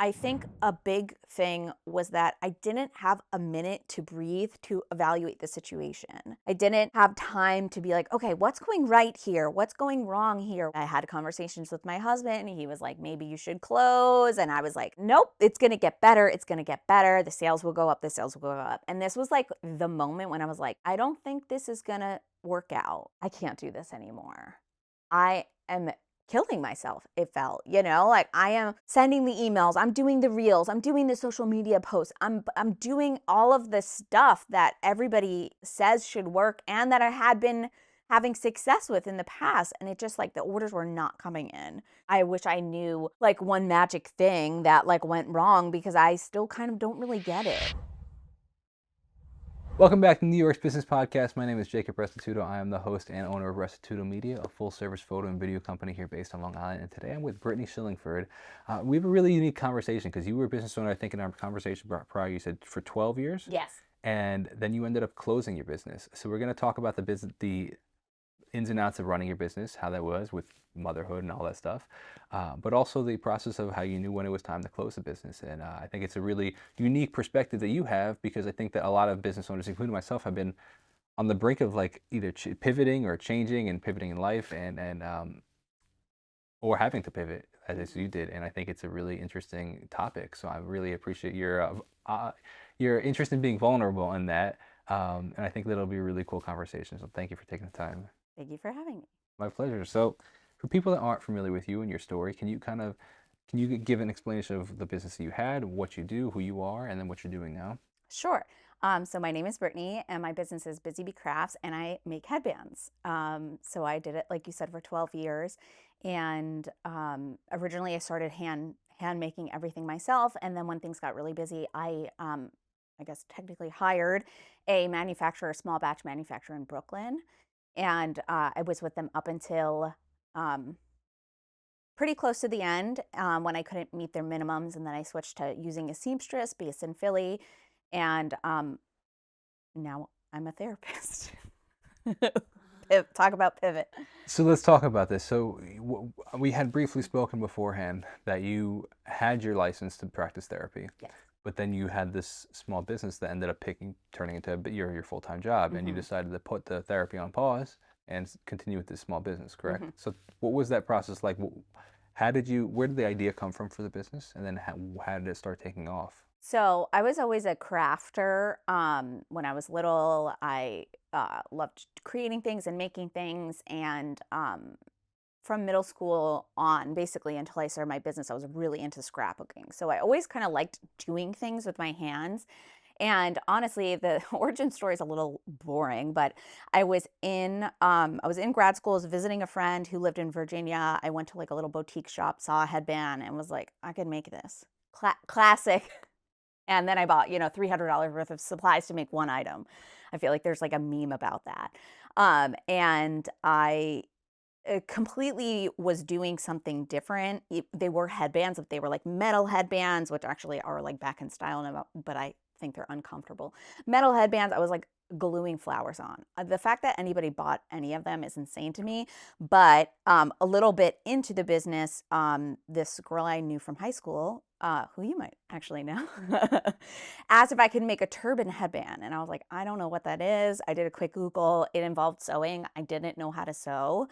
I think a big thing was that I didn't have a minute to breathe to evaluate the situation. I didn't have time to be like, okay, what's going right here? What's going wrong here? I had conversations with my husband. He was like, maybe you should close. And I was like, nope, it's going to get better. It's going to get better. The sales will go up. The sales will go up. And this was like the moment when I was like, I don't think this is going to work out. I can't do this anymore. I am killing myself, it felt, like I am sending the emails, I'm doing the reels, I'm doing the social media posts, I'm doing all of the stuff that everybody says should work and that I had been having success with in the past, and it just like the orders were not coming in. I wish I knew like one magic thing that like went wrong, because I still kind of don't really get it. Welcome back to New York's Business Podcast. My name is Jacob Restituto. I am the host and owner of Restituto Media, a full-service photo and video company here based on Long Island. And today I'm with Brittany Shillingford. We have a really unique conversation because you were a business owner, I think in our conversation prior, you said for 12 years? Yes. And then you ended up closing your business. So we're going to talk about the ins and outs of running your business, how that was with motherhood and all that stuff, but also the process of how you knew when it was time to close the business. And I think it's a really unique perspective that you have, because I think that a lot of business owners, including myself, have been on the brink of like either pivoting or changing and pivoting in life, and or having to pivot as you did. And I think it's a really interesting topic. So I really appreciate your interest in being vulnerable in that. And I think that'll be a really cool conversation. So thank you for taking the time. Thank you for having me. My pleasure. So, for people that aren't familiar with you and your story, can you give an explanation of the business that you had, what you do, who you are, and then what you're doing now? Sure. So my name is Brittany, and my business is Bizzybcrafts, and I make headbands. So I did it, like you said, for 12 years. And originally I started hand making everything myself. And then when things got really busy, I guess technically hired a manufacturer, a small batch manufacturer in Brooklyn. And I was with them up until pretty close to the end, when I couldn't meet their minimums. And then I switched to using a seamstress based in Philly. And now I'm a therapist. Talk about pivot. So let's talk about this. So we had briefly spoken beforehand that you had your license to practice therapy. Yes. But then you had this small business that ended up turning into your full-time job, and you decided to put the therapy on pause and continue with this small business, correct? So what was that process like? Where did the idea come from for the business? And then how did it start taking off? So I was always a crafter. When I was little, I loved creating things and making things. And from middle school on, basically until I started my business, I was really into scrapbooking. So I always kind of liked doing things with my hands. And honestly, the origin story is a little boring, but I was in grad school, I was visiting a friend who lived in Virginia. I went to like a little boutique shop, saw a headband, and was like, I could make this. Classic. And then I bought, $300 worth of supplies to make one item. I feel like there's like a meme about that. And I completely was doing something different. They were headbands, but they were like metal headbands, which actually are like back in style now, but I think they're uncomfortable. Metal headbands, I was like gluing flowers on. The fact that anybody bought any of them is insane to me. But a little bit into the business, this girl I knew from high school, who you might actually know, asked if I could make a turban headband. And I was like, I don't know what that is. I did a quick Google. It involved sewing. I didn't know how to sew.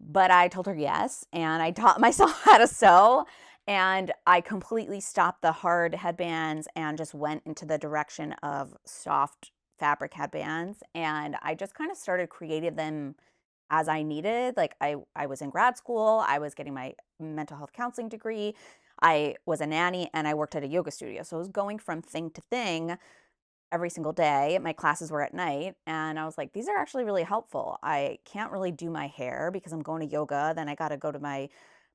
But I told her yes, and I taught myself how to sew, and I completely stopped the hard headbands and just went into the direction of soft fabric headbands. And I just kind of started creating them as I needed. Like I was in grad school, I was getting my mental health counseling degree, I was a nanny, and I worked at a yoga studio. So I was going from thing to thing every single day. My classes were at night, and I was like, these are actually really helpful. I can't really do my hair because I'm going to yoga, then I got to go to my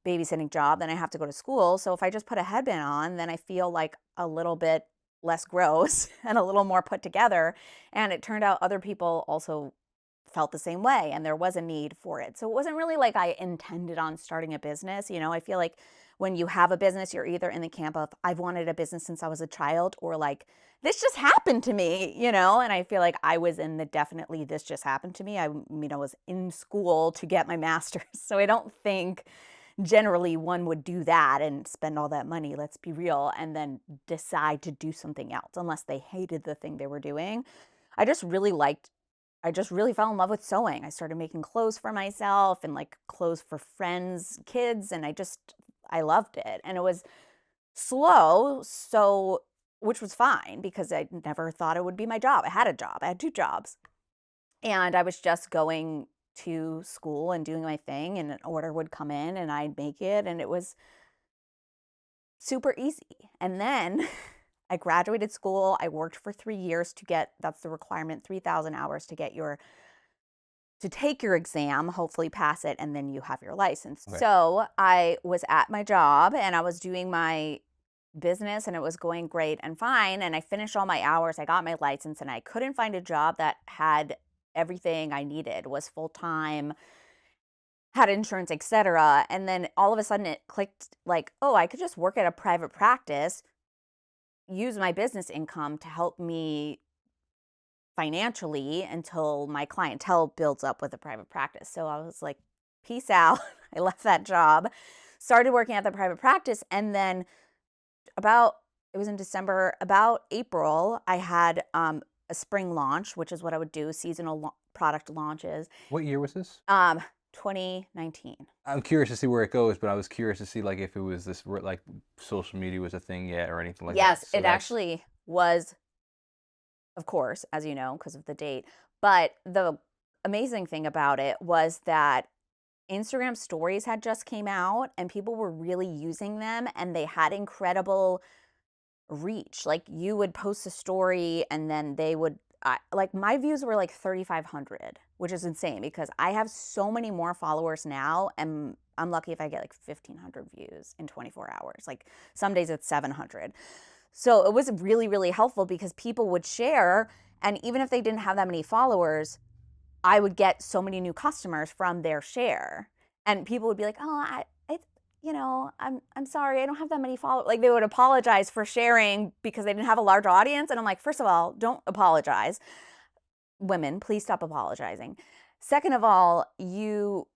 babysitting job, then I have to go to school. So if I just put a headband on, then I feel like a little bit less gross and a little more put together. And it turned out other people also felt the same way, and there was a need for it. So it wasn't really like I intended on starting a business. I feel like when you have a business, you're either in the camp of I've wanted a business since I was a child, or like this just happened to me, and I feel like I was in the definitely this just happened to me. I was in school to get my master's. So I don't think generally one would do that and spend all that money, let's be real, and then decide to do something else unless they hated the thing they were doing. I just really liked I just really fell in love with sewing. I started making clothes for myself and like clothes for friends, kids, and I loved it. And it was slow, so which was fine because I never thought it would be my job. I had a job. I had two jobs. And I was just going to school and doing my thing, and an order would come in and I'd make it, and it was super easy. And then I graduated school. I worked for 3 years to get, that's the requirement, 3,000 hours to get to take your exam, hopefully pass it, and then you have your license. Okay. So I was at my job and I was doing my business and it was going great and fine. And I finished all my hours. I got my license and I couldn't find a job that had everything I needed, was full time, had insurance, etc. And then all of a sudden it clicked like, oh, I could just work at a private practice, use my business income to help me financially until my clientele builds up with a private practice. So I was like, peace out. I left that job, started working at the private practice, and then about it was in December, about April, I had a spring launch, which is what I would do, seasonal product launches. What year was this? 2019. I'm curious to see where it goes, but I was curious to see like if it was this like social media was a thing yet or anything like that. Yes, So it that's actually was, of course, as you know, because of the date. But the amazing thing about it was that Instagram stories had just came out and people were really using them and they had incredible reach. Like you would post a story and then they would like my views were like 3,500, which is insane because I have so many more followers now and I'm lucky if I get like 1,500 views in 24 hours. Like some days it's 700. So it was really, really helpful because people would share, and even if they didn't have that many followers, I would get so many new customers from their share. And people would be like, "Oh, I'm sorry, I don't have that many followers." Like they would apologize for sharing because they didn't have a large audience. And I'm like, first of all, don't apologize. Women, please stop apologizing. Second of all, you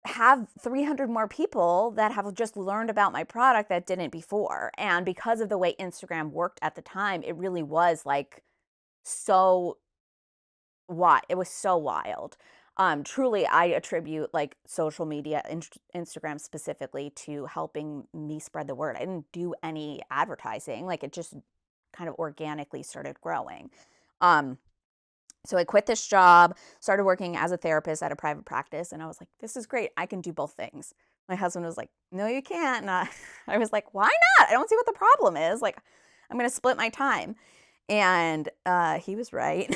have 300 more people that have just learned about my product that didn't before. And because of the way Instagram worked at the time, it really was like so it was so wild. Truly, I attribute like social media, Instagram specifically, to helping me spread the word. I didn't do any advertising; like it just kind of organically started growing. Um, so I quit this job, started working as a therapist at a private practice, and I was like, "This is great. I can do both things." My husband was like, "No, you can't." And I was like, "Why not? I don't see what the problem is. Like, I'm going to split my time." And he was right.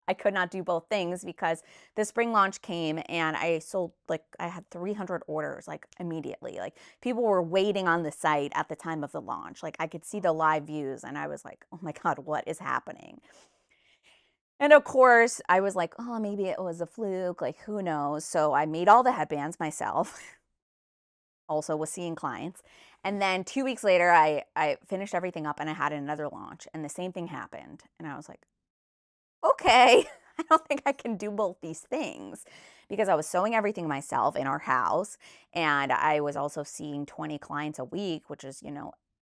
I could not do both things because the spring launch came and I sold like I had 300 orders like immediately. Like people were waiting on the site at the time of the launch. Like I could see the live views and I was like, "Oh my God, what is happening?" And of course, I was like, "Oh, maybe it was a fluke, like who knows." So I made all the headbands myself. Also was seeing clients. And then 2 weeks later, I finished everything up and I had another launch and the same thing happened. And I was like, okay, I don't think I can do both these things because I was sewing everything myself in our house. And I was also seeing 20 clients a week, which is,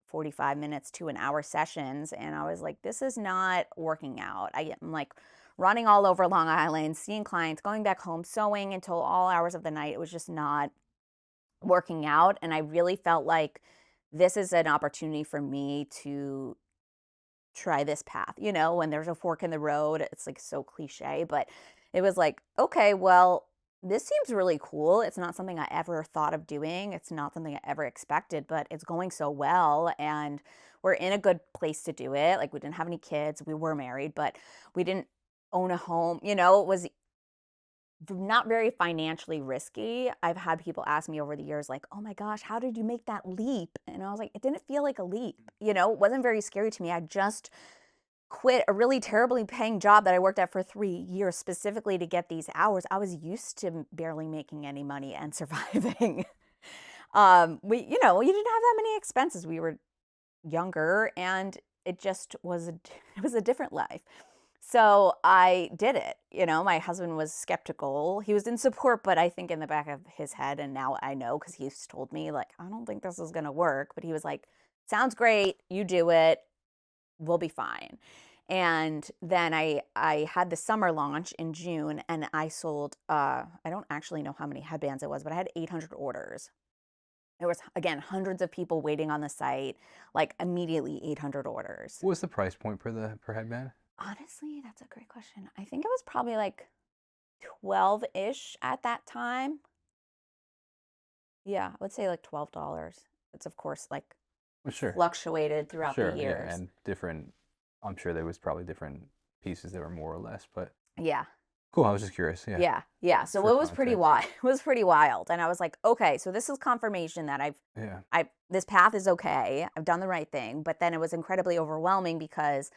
45 minutes to an hour sessions. And I was like, this is not working out. I'm like running all over Long Island, seeing clients, going back home, sewing until all hours of the night. It was just not working out. And I really felt like this is an opportunity for me to try this path, when there's a fork in the road. It's like so cliche, but it was like, okay, well, this seems really cool. It's not something I ever thought of doing. It's not something I ever expected, but it's going so well. And we're in a good place to do it. Like, we didn't have any kids. We were married, but we didn't own a home. It was not very financially risky. I've had people ask me over the years, like, oh my gosh, how did you make that leap? And I was like, it didn't feel like a leap. It wasn't very scary to me. I just quit a really terribly paying job that I worked at for 3 years specifically to get these hours. I was used to barely making any money and surviving. We didn't have that many expenses. We were younger and it just was it was a different life. So I did it. My husband was skeptical. He was in support, but I think in the back of his head, and now I know because he's told me, like, I don't think this is going to work. But he was like, sounds great. You do it. We'll be fine. And then I had the summer launch in June, and I sold, I don't actually know how many headbands it was, but I had 800 orders. There was, again, hundreds of people waiting on the site, like immediately 800 orders. What was the price point per headband? Honestly, that's a great question. I think it was probably like 12-ish at that time. Yeah, I would say like $12. It's of course like Well, sure. fluctuated throughout the Sure, yeah, years. and different. I'm sure there was probably different pieces that were more or less, but Yeah. cool. I was just curious. Yeah, Yeah. Yeah. So for it was pretty context. wild. It was pretty wild. And I was like, okay, so this is confirmation that Yeah, this path is okay. I've done the right thing. But then it was incredibly overwhelming because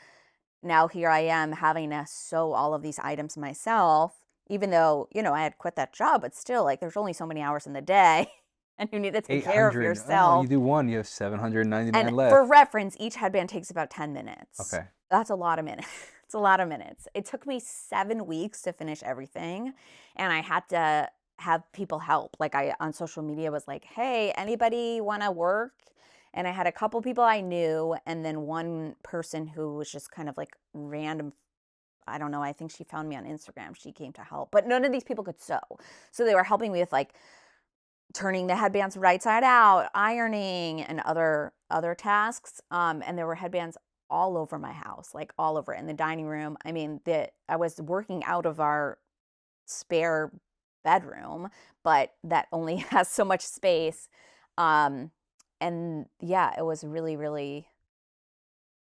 now here I am having to sew all of these items myself, even though, I had quit that job, but still, like, there's only so many hours in the day and you need to take care of 800. Oh, you yourself. do one, you have And 799 for left. reference, each headband takes about 10 minutes. Okay, That's a lot of minutes. It's a lot of minutes. It took me 7 weeks to finish everything. And I had to have people help. Like, I on social media was like, hey, anybody want to work? And I had a couple people I knew, and then one person who was just kind of like random. I don't know. I think she found me on Instagram. She came to help, but none of these people could sew. So they were helping me with like turning the headbands right side out, ironing, and other tasks. And there were headbands all over my house, like all over in the dining room. I mean, that I was working out of our spare bedroom, but that only has so much space. Um, and yeah, it was really, really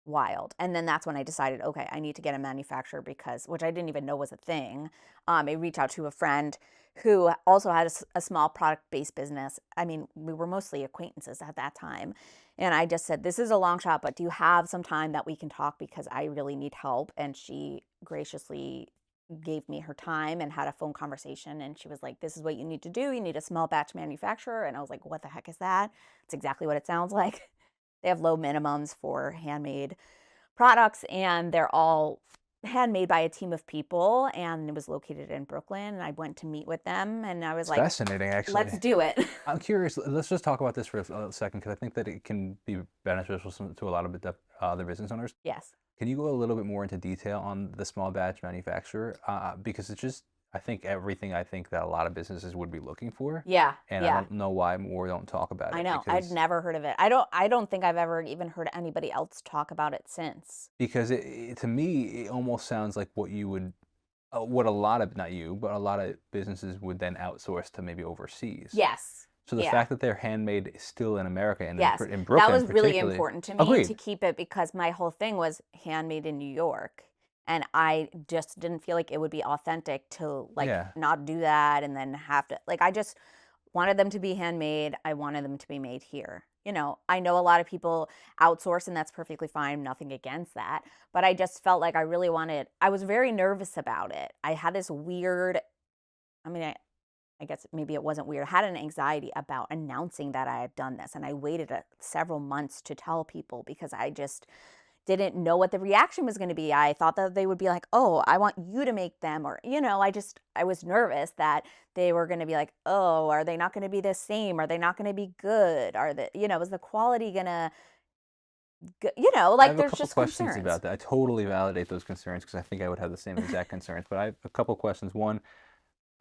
wild. And then that's when I decided, okay, I need to get a manufacturer because, which I didn't even know was a thing. I reached out to a friend who also had a small product based business. I mean, we were mostly acquaintances at that time. And I just said, this is a long shot, but do you have some time that we can talk because I really need help? And she graciously gave me her time and had a phone conversation. And she was like, this is what you need to do. You need a small batch manufacturer. And I was like, what the heck is that? It's exactly what it sounds like. They have low minimums for handmade products, and they're all handmade by a team of people. And it was located in Brooklyn. And I went to meet with them, and I was it's like, fascinating actually. let's do it. I'm curious. Let's just talk about this for a second because I think that it can be beneficial to a lot of other business owners. Yes. Can you go a little bit more into detail on the small batch manufacturer? Because it's just, I think everything I think that a lot of businesses would be looking for, Yeah. and I Yeah. don't know why more don't talk about I it know. I'd never heard of it. I don't think I've ever even heard anybody else talk about it since. because to me it almost sounds like what you would, what a lot of, not you, but a lot of businesses would then outsource to maybe overseas. Yes. So the Yeah. fact that they're handmade still in America and Yes. in That Brooklyn was really particularly, important to me to agreed. keep it because my whole thing was handmade in New York. And I just didn't feel like it would be authentic to like Yeah, not do that and then have to like I just wanted them to be handmade. I wanted them to be made here. I know a lot of people outsource and that's perfectly fine, nothing against that, but I just felt like I was very nervous about it. I had this weird I mean, I guess maybe it wasn't weird. I had an anxiety about announcing that I had done this, and I waited several months to tell people because I just didn't know what the reaction was going to be. I thought that they would be like, "Oh, I want you to make them," or I was nervous that they were going to be like, "Oh, are they not going to be the same? Are they not going to be good? Is the quality going to, I like have a there's couple just questions concerns." about that. I totally validate those concerns because I think I would have the same exact concerns. But I have a couple questions. One,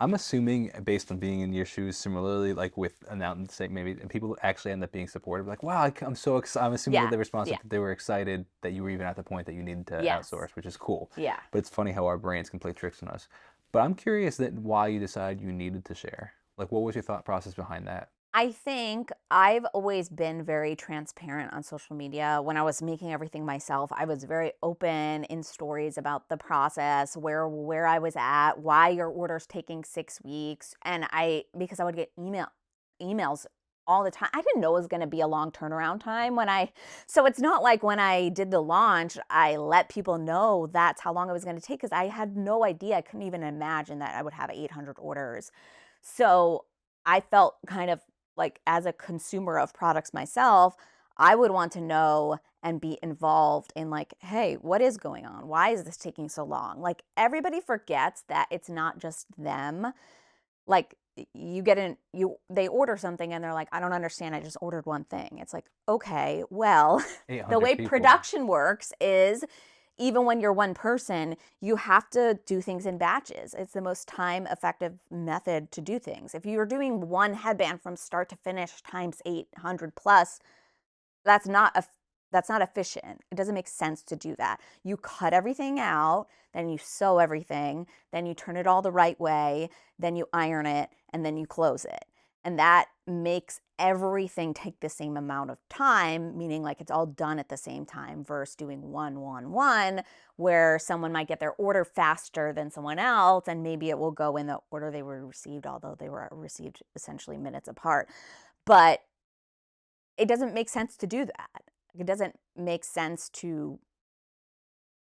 I'm assuming based on being in your shoes, similarly, like with announcing maybe, and people actually end up being supportive. Like, wow, I'm so excited. I'm assuming that Yeah. the response Yeah. that they were excited that you were even at the point that you needed to Yes. outsource, which is cool. Yeah. But it's funny how our brains can play tricks on us. But I'm curious that why you decided you needed to share. Like, what was your thought process behind that? I think I've always been very transparent on social media. When I was making everything myself, I was very open in stories about the process, where I was at, why your order's taking 6 weeks, and because I would get emails all the time. I didn't know it was going to be a long turnaround time so it's not like when I did the launch, I let people know that's how long it was going to take because I had no idea. I couldn't even imagine that I would have 800 orders. So I felt kind of like as a consumer of products myself, I would want to know and be involved in like, hey, what is going on? Why is this taking so long? Like everybody forgets that it's not just them. Like you get in you they order something and they're like, I don't understand. I just ordered one thing. It's like, okay, well, the 800 way people. production works is even when you're one person, you have to do things in batches. It's the most time effective method to do things. If you're doing one headband from start to finish times 800 plus, that's not a that's not efficient. It doesn't make sense to do that. You cut everything out, then you sew everything, then you turn it all the right way, then you iron it, and then you close it. And that makes everything take the same amount of time, meaning like it's all done at the same time versus doing one, where someone might get their order faster than someone else, and maybe it will go in the order they were received, although they were received essentially minutes apart. But it doesn't make sense to do that. It doesn't make sense to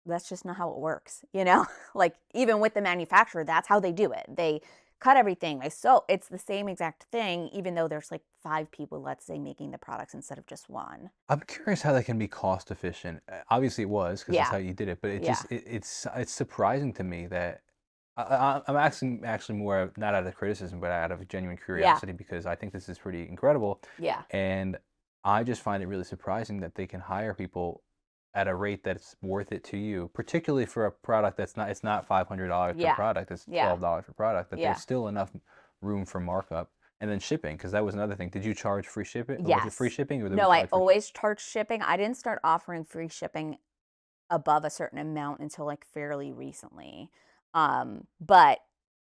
that's just not how it works, you know? Like even with the manufacturer, that's how they do it. They cut everything. They sew. It's the same exact thing, even though there's like 5 people, let's say, making the products instead of just one. I'm curious how that can be cost efficient. Obviously, it was because that's Yeah. how you did it. But Yeah. it's surprising to me that I'm asking actually more not out of criticism, but out of genuine Yeah. curiosity because I think this is pretty incredible, Yeah. and I just find it really surprising that they can hire people at a rate that's worth it to you, particularly for a product that's not it's not $500 per Yeah. product, it's Yeah. $12 per product. That there's Yeah. still enough room for markup, and then shipping because that was another thing. Did you charge free shipping? Was it free Yes. shipping or did we No, I charge for shipping? always charge shipping. I didn't start offering free shipping above a certain amount until like fairly recently. But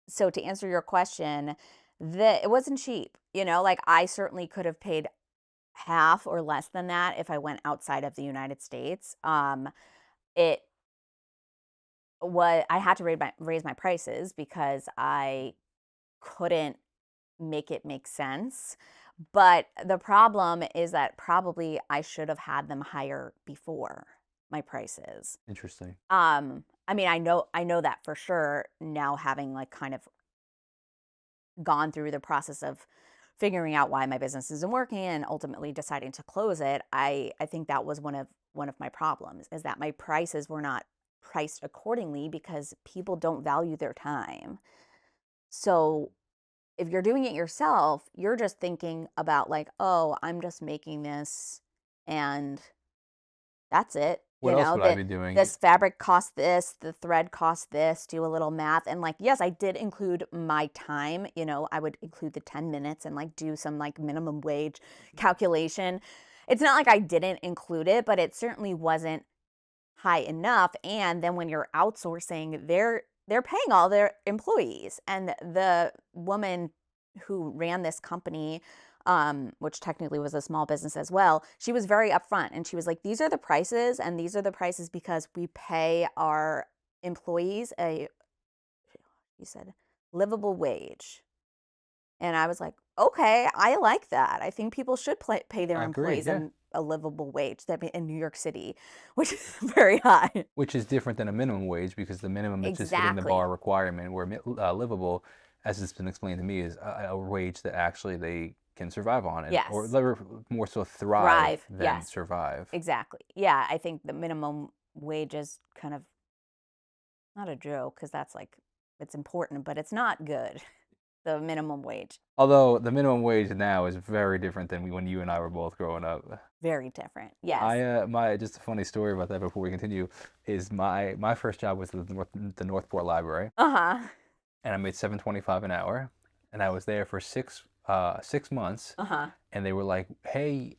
so to answer your question, it wasn't cheap. Like I certainly could have paid half or less than that if I went outside of the United States. It was I had to raise my prices because I couldn't make it make sense. But the problem is that probably I should have had them higher before my prices. Interesting. I mean, I know that for sure now, having like kind of gone through the process of figuring out why my business isn't working and ultimately deciding to close it. I think that was one of my problems, is that my prices were not priced accordingly because people don't value their time. So if you're doing it yourself, you're just thinking about like, oh, I'm just making this and that's it. What else would I That be doing? this fabric costs this, the thread costs this, do a little math. And like, yes, I did include my time. I would include the 10 minutes and like do some like minimum wage calculation. It's not like I didn't include it, but it certainly wasn't high enough. And then when you're outsourcing, they're paying all their employees. And the woman who ran this company, which technically was a small business as well, she was very upfront and she was like, these are the prices, and these are the prices because we pay our employees you said, livable wage. And I was like, okay, I like that. I think people should pay their I agree, employees yeah. a livable wage that in New York City, which is very high. Which is different than a minimum wage because the minimum is just hitting the Exactly. bar requirement, where livable, as it's been explained to me, is a wage that actually they can survive on, and or Yes. more so thrive Thrive. than Yes. survive. Exactly. Yeah, I think the minimum wage is kind of not a joke because that's like it's important, but it's not good. The minimum wage, Although the minimum wage now is very different than when you and I were both growing up. very different. Yes. My just a funny story about that before we continue is my first job was the Northport Library, Uh-huh. and I made 7.25 an hour, and I was there for 6 months, Uh-huh. and they were like, "Hey,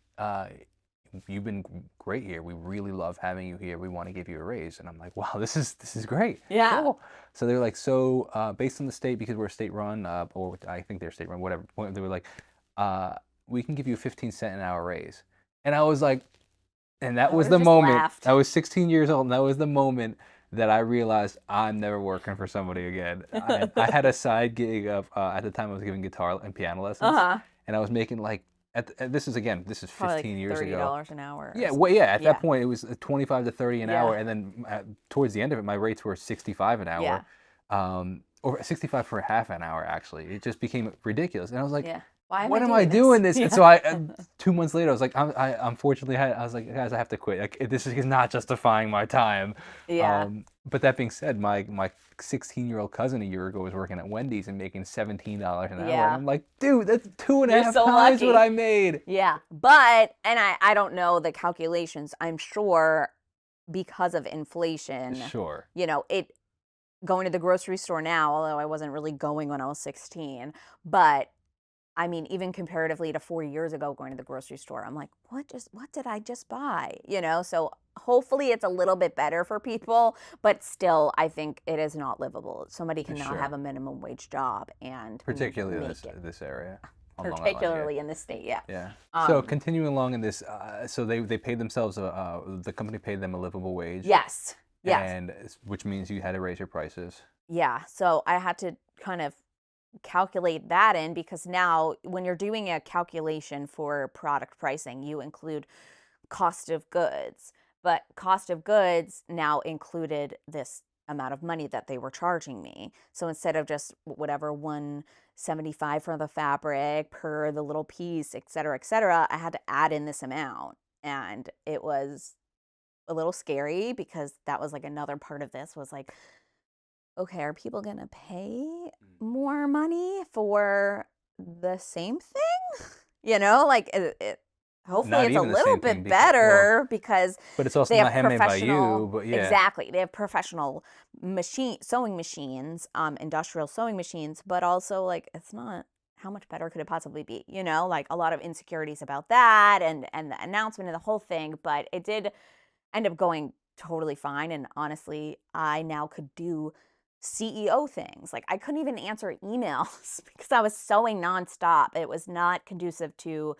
you've been great here. We really love having you here. We want to give you a raise." And I'm like, "Wow, this is great, Yeah. cool." So they were like, "So based on the state, because we're state run, or I think they're state run, whatever." They were like, uh, "We can give you a 15 cent an hour raise," and I was like, and that I was would have the just moment. laughed. I was 16 years old, and that was the moment that I realized I'm never working for somebody again. I had a side gig of at the time I was giving guitar and piano lessons, Uh-huh. and I was making like this is again this is Probably like 15 years ago. $30 an hour or Yeah, well, something. yeah. At that Yeah. point, it was 25 to 30 an Yeah. hour, and then towards the end of it, my rates were 65 an Yeah. hour, or 65 for a half an hour. Actually, it just became ridiculous, and I was like, Yeah. Why am I what am I doing this? doing this? And Yeah. so I 2 months later, I was like, I unfortunately I was like, guys, I have to quit. Like, this is not justifying my time. Yeah. But that being said, my 16-year-old cousin a year ago was working at Wendy's and making $17 an hour, and Yeah. I'm like, dude, that's two and a You're half so times what lucky. I made. Yeah. But, and I don't know the calculations. I'm sure because of inflation, Sure, it going to the grocery store now, although I wasn't really going when I was 16, but I mean, even comparatively to 4 years ago going to the grocery store, I'm like, what did I just buy? So hopefully it's a little bit better for people, but still, I think it is not livable. Somebody cannot have sure. a minimum wage job and Particularly make it, this area on Long Island, yeah. particularly in this state. Yeah. Yeah. So Um, continuing along in this, so they paid themselves the company paid them a livable wage, yes. Yes. and which means you had to raise your prices. Yeah. So I had to kind of calculate that in because now when you're doing a calculation for product pricing, you include cost of goods, but cost of goods now included this amount of money that they were charging me. So instead of just whatever 175 for the fabric per the little piece, et cetera, I had to add in this amount. And it was a little scary because that was like another part of this was like, okay, are people going to pay more money for the same thing? Like hopefully Not it's a even the little same thing bit because, well, better because but it's also they not have handmade by you, professional, but yeah, exactly. They have professional sewing machines, industrial sewing machines, but also like it's not how much better could it possibly be? Like a lot of insecurities about that and the announcement and the whole thing, but it did end up going totally fine. And honestly, I now could do CEO things. Like I couldn't even answer emails because I was sewing nonstop. It was not conducive to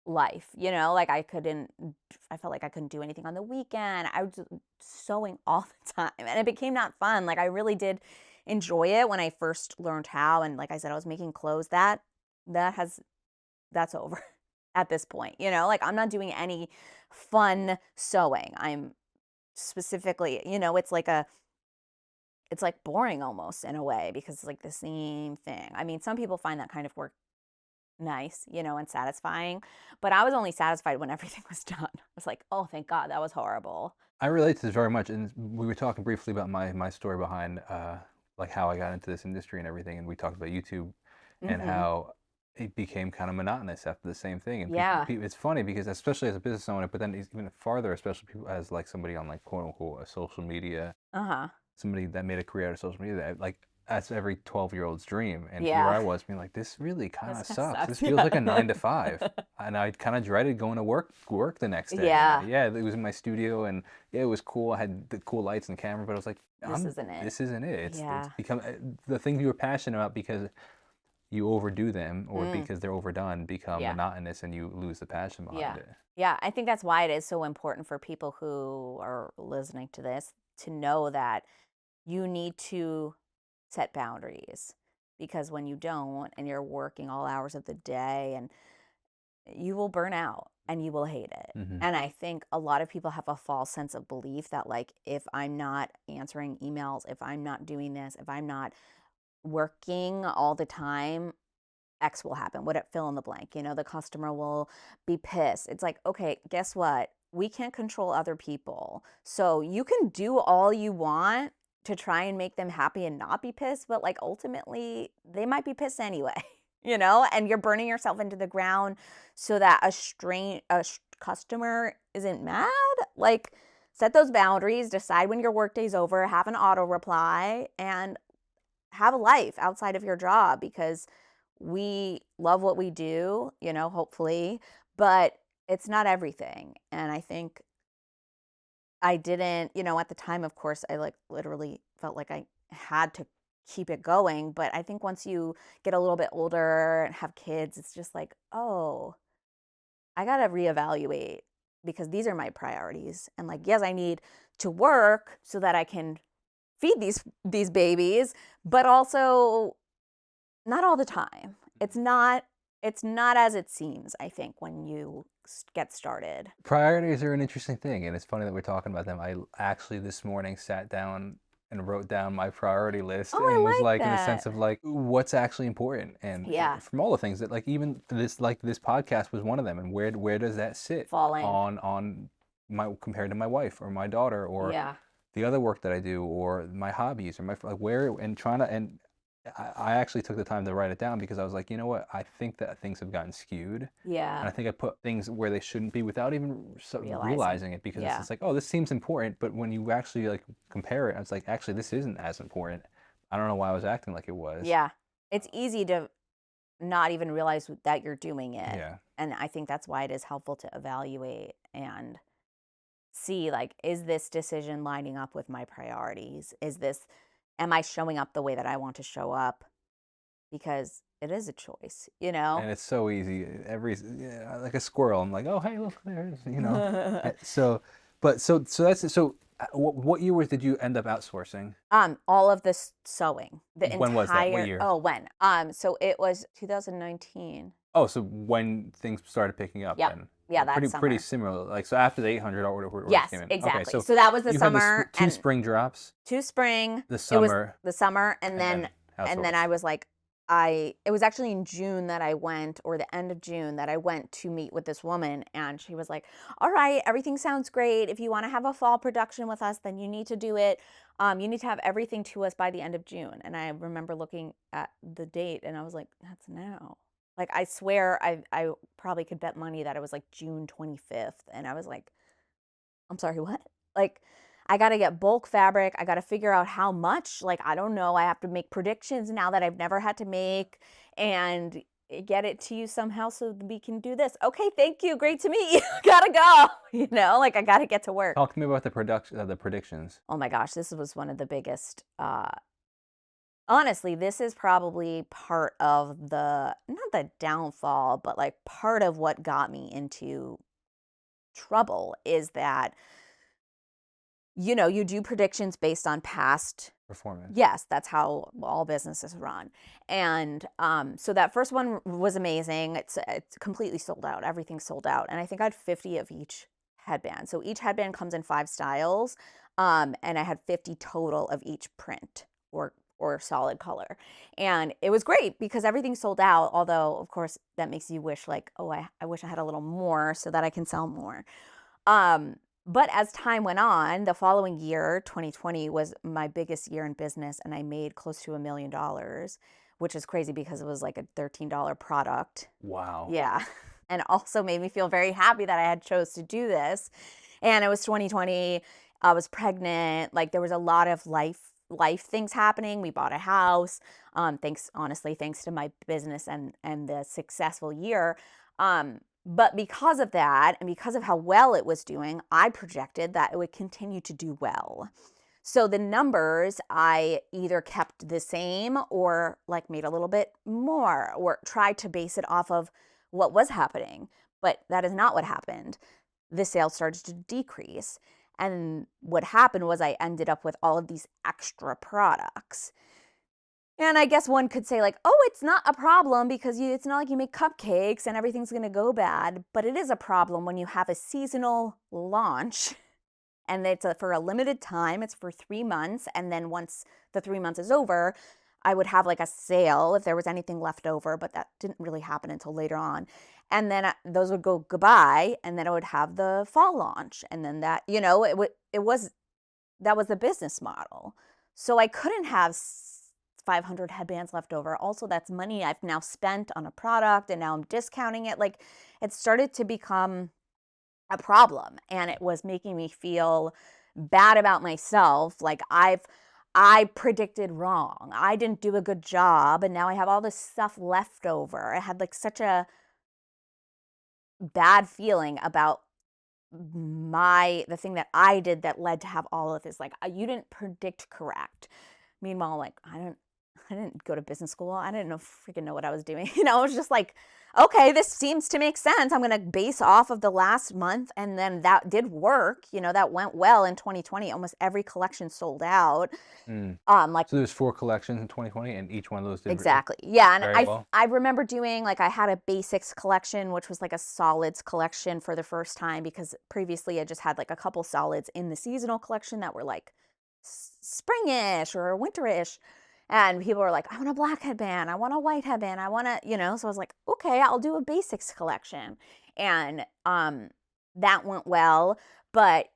life, like I felt like I couldn't do anything on the weekend. I was just sewing all the time and it became not fun. Like I really did enjoy it when I first learned how. And like I said, I was making clothes that has that's over at this point, like I'm not doing any fun sewing. I'm specifically, it's like boring almost in a way because it's like the same thing. I mean, some people find that kind of work nice, and satisfying, but I was only satisfied when everything was done. I was like, oh, thank God, that was horrible. I relate to this very much. And we were talking briefly about my story behind like how I got into this industry and everything, and we talked about YouTube and Hmm. how it became kind of monotonous after the same thing. And Yeah. it's funny because especially as a business owner, but then even farther, especially people as like somebody on like quote unquote a social media, Uh-huh. somebody that made a career out of social media, that like that's every 12-year-old's dream. And here Yeah. I was being like, this really kind This of kind of sucks. This sucks. feels like a Yeah. 9 to 5. And I kind of dreaded going to work the next day. And Yeah. yeah, it was in my studio and yeah, it was cool. I had the cool lights and camera, but I was like, This isn't it. this isn't it. It's Yeah. become the things you were passionate about because you overdo them or Mm. because they're overdone become Yeah. monotonous and you lose the passion behind Yeah. it. Yeah. I think that's why it is so important for people who are listening to this to know that you need to set boundaries because when you don't and you're working all hours of the day and you will burn out and you will hate it. Hmm. And I think a lot of people have a false sense of belief that like if I'm not answering emails, if I'm not doing this, if I'm not working all the time, X will happen. What it fill in the blank, the customer will be pissed. It's like, okay, guess what? We can't control other people. So you can do all you want to try and make them happy and not be pissed, but like ultimately they might be pissed anyway, and you're burning yourself into the ground so that customer isn't mad. Like set those boundaries, decide when your workday's over, have an auto reply and have a life outside of your job because we love what we do, hopefully, but it's not everything. And I think I didn't, at the time, of course, I like literally felt like I had to keep it going. But I think once you get a little bit older and have kids, it's just like, oh, I got to reevaluate because these are my priorities. And like, yes, I need to work so that I can feed these babies, but also not all the time. It's not as it seems, I think, when you get started. Priorities are an interesting thing, and it's funny that we're talking about them. I actually this morning sat down and wrote down my priority list Oh, I and was like like in the sense that. of like what's actually important and Yeah, from all the things that like even this podcast was one of them and where does that sit falling. on my compared to my wife or my daughter or Yeah. the other work that I do or my hobbies or my like where and trying to and I actually took the time to write it down because I was like, you know what? I think that things have gotten skewed. And Yeah. I think I put things where they shouldn't be without even Realizing. realizing it because it's Yeah. just like, oh, this seems important. But when you actually like compare it, it's like, actually, this isn't as important. I don't know why I was acting like it was. Yeah. It's easy to not even realize that you're doing it. Yeah. And I think that's why it is helpful to evaluate and see, like, is this decision lining up with my priorities? Am I showing up the way that I want to show up? Because it is a choice, you know? And it's so easy. Yeah, like a squirrel. I'm like, oh, hey, look, there's. So, but so that's so. What year did you end up outsourcing? All of this sewing, the When was that? What entire, year? oh, when? So it was 2019. Oh, so when things started picking up Yep. then. Yeah, that Pretty summer. similar. Like so after the 800 orders came Yes, in. Okay, exactly. so So that was the you had summer two and spring drops, to spring. the It was summer, the summer and then and then I outsource. was like it was actually in June that I went, or the end of June that I went to meet with this woman, and she was like, "All right, everything sounds great. If you want to have a fall production with us, then you need to do it. You need to have everything to us by the end of June." And I remember looking at the date and I was like, "That's now." Like I swear I probably could bet money that it was like June 25th, and I was like, I'm sorry, what? Like, I got to get bulk fabric. I got to figure out how much. Like, I don't know. I have to make predictions now that I've never had to make and get it to you somehow so we can do this. Okay, thank you. Great to meet you. Gotta go. Like I gotta get to work. Talk to me about the production, the predictions. Oh my gosh, this was one of the biggest. Honestly, this is probably part of not the downfall, but like part of what got me into trouble is that you do predictions based on past. Performance. Yes, that's how all businesses run. And so that first one was amazing. It's completely sold out. Everything's sold out. And I think I had 50 of each headband. So each headband comes in 5 styles. And I had 50 total of each print or solid color. And it was great because everything sold out. Although, of course, that makes you wish like, oh, I wish I had a little more so that I can sell more. But as time went on, the following year, 2020, was my biggest year in business, and I made close to $1 million, which is crazy because it was like a $13 product. Wow. Yeah. And also made me feel very happy that I had chose to do this. And it was 2020. I was pregnant. Like there was a lot of life things happening. We bought a house. Thanks to my business and the successful year. But because of that, and because of how well it was doing, I projected that it would continue to do well. So the numbers, I either kept the same or like made a little bit more or tried to base it off of what was happening. But that is not what happened. The sales started to decrease. And what happened was I ended up with all of these extra products. And I guess one could say like, oh, it's not a problem because it's not like you make cupcakes and everything's going to go bad. But it is a problem when you have a seasonal launch and it's for a limited time. It's for 3 months. And then once the 3 months is over, I would have like a sale if there was anything left over. But that didn't really happen until later on. And then those would go goodbye. And then I would have the fall launch. And then that, that was the business model. So I couldn't have 500 headbands left over. Also, that's money I've now spent on a product and now I'm discounting it. Like it started to become a problem and it was making me feel bad about myself. Like I predicted wrong. I didn't do a good job and now I have all this stuff left over. I had like such a bad feeling about the thing that I did that led to have all of this. Like you didn't predict correct. Meanwhile, like I didn't go to business school. I didn't freaking know what I was doing. I was just like, okay, this seems to make sense. I'm going to base off of the last month. And then that did work. That went well in 2020. Almost every collection sold out. Mm. Like So there's 4 collections in 2020, and each one of those did exactly. Yeah. And very well. I remember doing like I had a basics collection, which was like a solids collection for the first time because previously I just had like a couple solids in the seasonal collection that were like springish or winterish. And people were like, I want a black headband, I want a white headband, I want to, so I was like, okay, I'll do a basics collection. And that went well. But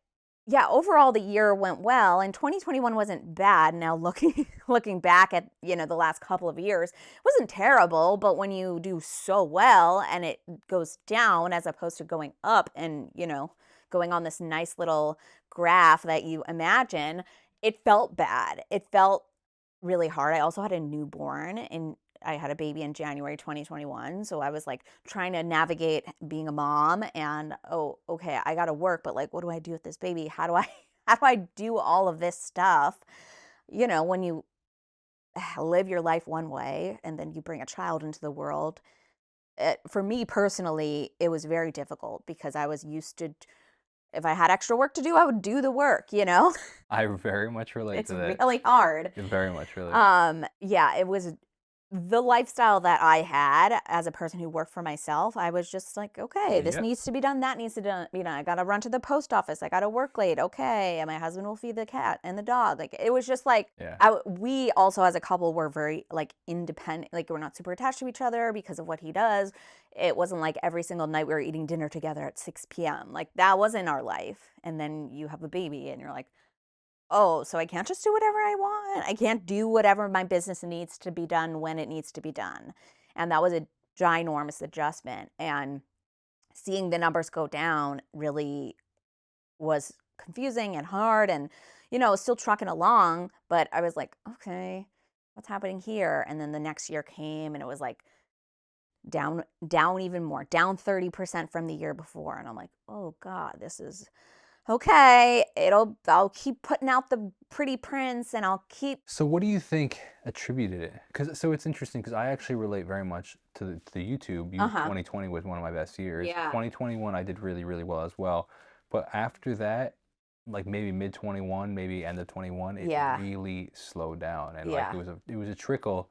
yeah, overall the year went well, and 2021 wasn't bad. Now looking back at, the last couple of years, it wasn't terrible, but when you do so well and it goes down as opposed to going up and, going on this nice little graph that you imagine, it felt bad. It felt really hard. I also had a newborn, and I had a baby in January 2021. So I was like trying to navigate being a mom and, oh, okay, I got to work, but like, what do I do with this baby? How do I, how do I do all of this stuff? When you live your life one way and then you bring a child into the world, for me personally, it was very difficult because I was used to, if I had extra work to do, I would do the work. I very much relate It's to that. really hard. Very much relate. Yeah, it was the lifestyle that I had as a person who worked for myself. I was just like, okay, this Yep. needs to be done, that needs to be done. I got to run to the post office. I got to work late. Okay. And my husband will feed the cat and the dog. Like, it was just like, Yeah. we also as a couple were very like independent. Like, we're not super attached to each other because of what he does. It wasn't like every single night we were eating dinner together at 6 p.m. Like, that wasn't our life. And then you have a baby and you're like, oh, so I can't just do whatever I want. I can't do whatever my business needs to be done when it needs to be done. And that was a ginormous adjustment. And seeing the numbers go down really was confusing and hard. And, still trucking along, but I was like, okay, what's happening here? And then the next year came and it was like down even more, down 30% from the year before. And I'm like, oh God, this is okay. I'll keep putting out the pretty prints and I'll keep. So what do you think attributed it? Because so it's interesting because I actually relate very much to the YouTube. Uh-huh. 2020 was one of my best years. Yeah. 2021 I did really really well as well. But after that, like maybe mid 21, maybe end of 21, it Yeah. really slowed down, and like Yeah. it was a trickle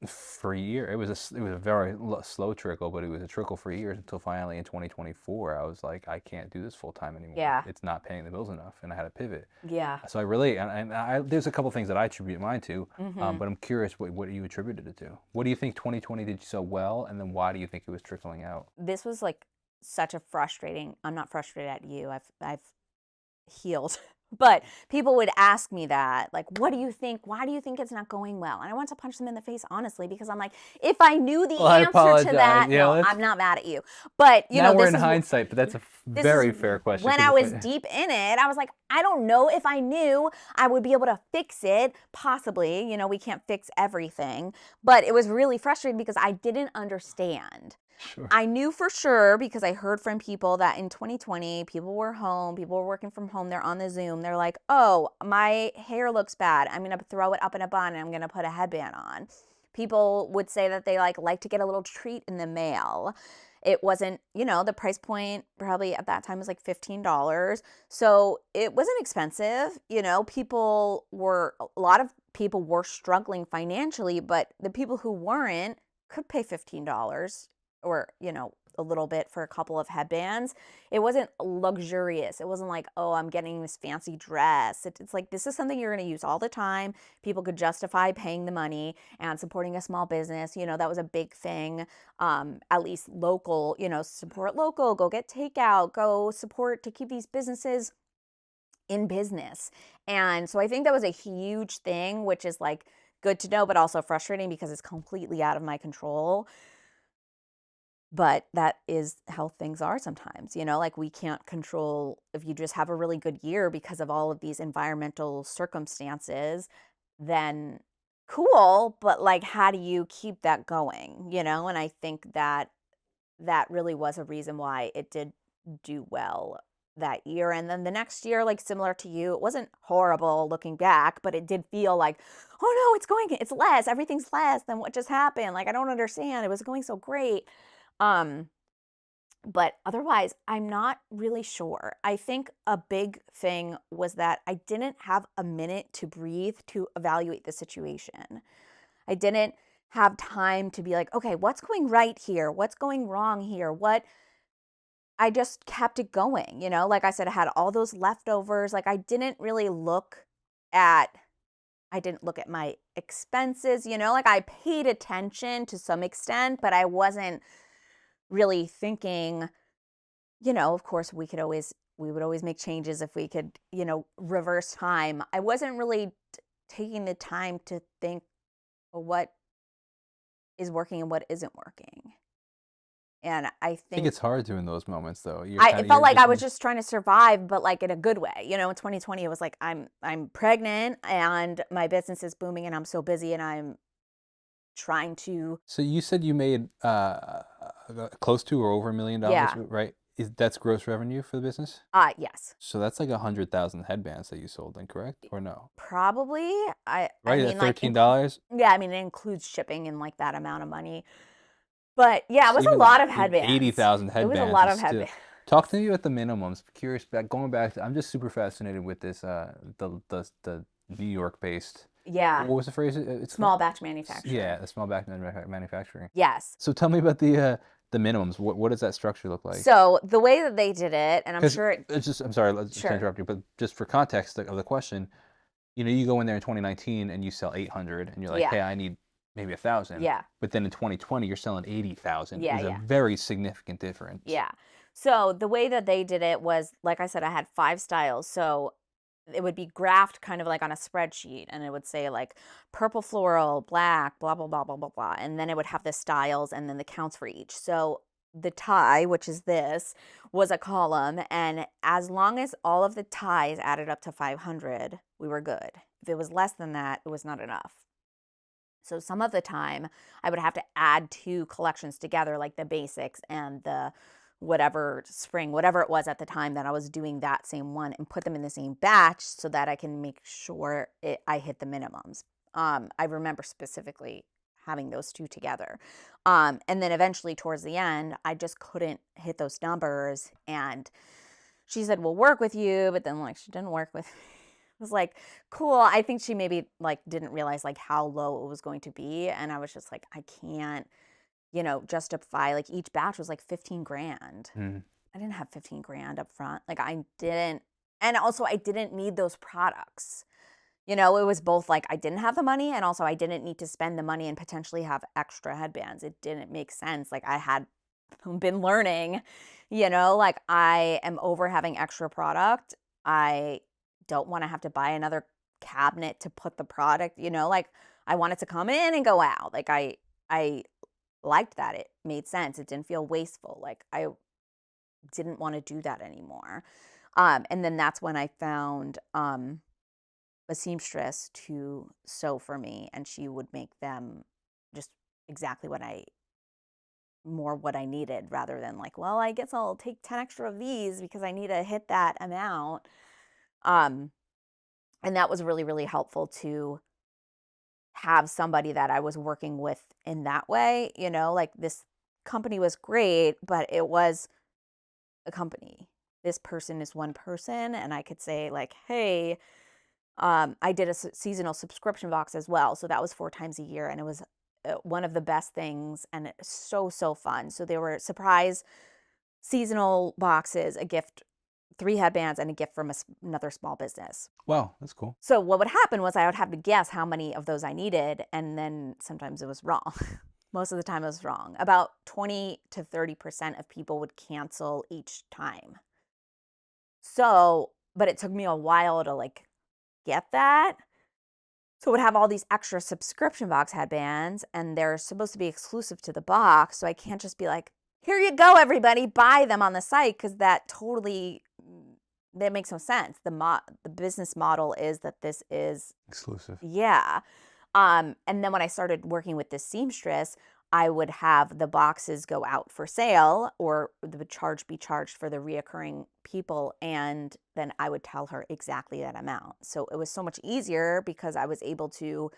for a year. It was a very slow trickle, but it was a trickle for years until finally in 2024 I was like, I can't do this full time anymore. Yeah. It's not paying the bills enough, and I had to pivot. Yeah. So I relate, and there's a couple things that I attribute mine to, Mhm. but I'm curious what you attributed it to. What do you think 2020 did so well, and then why do you think it was trickling out? This was like such a frustrating. I'm not frustrated at you. I've healed. But people would ask me that, like, what do you think? Why do you think it's not going well? And I want to punch them in the face, honestly, because I'm like, if I knew the Well, I answer to apologize. that, Yeah, no, let's. I'm not mad at you. But, Now we're this in is hindsight, but that's a this is very fair question. when I was deep in it. I was like, I don't know, if I knew I would be able to fix it, possibly. We can't fix everything. But it was really frustrating because I didn't understand. Sure. I knew for sure because I heard from people that in 2020, people were home, people were working from home, they're on the Zoom. They're like, oh, my hair looks bad. I'm going to throw it up in a bun and I'm going to put a headband on. People would say that they like to get a little treat in the mail. It wasn't, the price point probably at that time was like $15. So it wasn't expensive. A lot of people were struggling financially, but the people who weren't could pay $15 or, a little bit for a couple of headbands. It wasn't luxurious. It wasn't like, oh, I'm getting this fancy dress. It's like, this is something you're going to use all the time. People could justify paying the money and supporting a small business. That was a big thing. At least local, support local, go get takeout, go support to keep these businesses in business. And so I think that was a huge thing, which is like good to know, but also frustrating because it's completely out of my control. But that is how things are sometimes, like we can't control if you just have a really good year because of all of these environmental circumstances, then cool, but like, how do you keep that going? And I think that that really was a reason why it did do well that year. And then the next year, like similar to you, it wasn't horrible looking back, but it did feel like, oh no, it's less, everything's less than what just happened. Like, I don't understand. It was going so great. Um, but otherwise, I'm not really sure. I think a big thing was that I didn't have a minute to breathe to evaluate the situation. I didn't have time to be like, okay, what's going right here? What's going wrong here? I just kept it going, like I said, I had all those leftovers. Like, I didn't really look at I didn't look at my expenses, like I paid attention to some extent, but I wasn't really thinking, of course we would always make changes if we could, reverse time. I wasn't really taking the time to think what is working and what isn't working. And I I think think it's hard to in those moments though. it felt like I was just trying to survive, but like in a good way. In 2020, it was like I'm pregnant and my business is booming and I'm so busy and I'm trying to. So you said you made close to or over $1 million, Yeah. right? That's gross revenue for the business? Yes. So that's like 100,000 headbands that you sold then, correct? Or no? Probably. I Right, mean at like $13? yeah, I mean it includes shipping and like that amount of money. But yeah, it So was a even lot of like headbands. 80,000 It was a headbands lot is of still. headbands. Talk to me about the minimums. Curious back going back to, I'm just super fascinated with this the New York based. Yeah. What was the phrase it's called? Small batch Yeah, manufacturing. the small back manufacturing. Yes. So tell me about the minimums. What does that structure look like? So the way that they did it, and I'm Because sure it's just, I'm sorry to sure. interrupt you, but just for context of the question, you go in there in 2019 and you sell 800 and you're like, Yeah. hey, I need maybe 1,000. Yeah. But then in 2020, you're selling 80,000 Yeah. is a Yeah. very significant difference. Yeah. So the way that they did it was, like I said, I had 5 styles. So it would be graphed kind of like on a spreadsheet and it would say like purple floral, black, blah, blah, blah, blah, blah, blah. And then it would have the styles and then the counts for each. So the tie, which is this, was a column. And as long as all of the ties added up to 500, we were good. If it was less than that, it was not enough. So some of the time I would have to add 2 collections together, like the basics and the whatever spring, whatever it was at the time that I was doing that same one, and put them in the same batch so that I can make sure I hit the minimums. I remember specifically having those 2 together. And then eventually towards the end, I just couldn't hit those numbers. And she said, we'll work with you. But then like she didn't work with me. It was like, cool. I think she maybe like didn't realize like how low it was going to be. And I was just like, I can't, justify, like each batch was like 15 grand. Mhm. I didn't have 15 grand up front. Like I didn't, and also I didn't need those products. It was both like I didn't have the money and also I didn't need to spend the money and potentially have extra headbands. It didn't make sense. Like I had been learning, like I am over having extra product. I don't want to have to buy another cabinet to put the product, like I want it to come in and go out. Like I liked that. It made sense. It didn't feel wasteful. Like I didn't want to do that anymore. And then that's when I found a seamstress to sew for me, and she would make them just exactly what I needed, rather than like, well, I guess I'll take 10 extra of these because I need to hit that amount. Um, and that was really, really helpful to have somebody that I was working with in that way. Like this company was great, but it was a company. This person is one person, and I could say like, hey, I did a seasonal subscription box as well. So that was 4 times a year, and it was one of the best things, and it's so, so fun. So there were surprise seasonal boxes, a gift, 3 headbands, and a gift from another small business. Wow, that's cool. So what would happen was I would have to guess how many of those I needed, and then sometimes it was wrong. Most of the time it was wrong. About 20 to 30% of people would cancel each time. So, but it took me a while to like get that. So it would have all these extra subscription box headbands, and they're supposed to be exclusive to the box. So I can't just be like, here you go, everybody, buy them on the site, because that makes no sense. The business model is that this is Exclusive. yeah. And then when I started working with this seamstress, I would have the boxes go out for sale, or the charge be charged for the reoccurring people, and then I would tell her exactly that amount. So it was so much easier because I was able to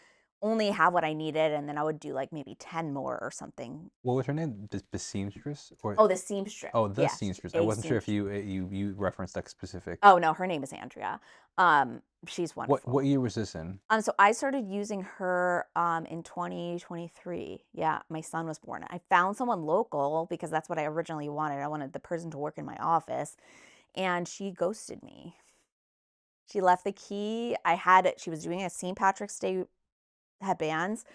only have what I needed, and then I would do like maybe 10 more or something. What was her name? The seamstress or Oh, the seamstress. oh, the Yes, seamstress. I a wasn't sure if seamstress. you referenced that specific. Oh no, her name is Andrea. She's What wonderful. year was this in? So I started using her in 2023. Yeah, my son was born. I found someone local because that's what I originally wanted. I wanted the person to work in my office, and she ghosted me. She left the key. I had it. She was doing a St. Patrick's Day headbands.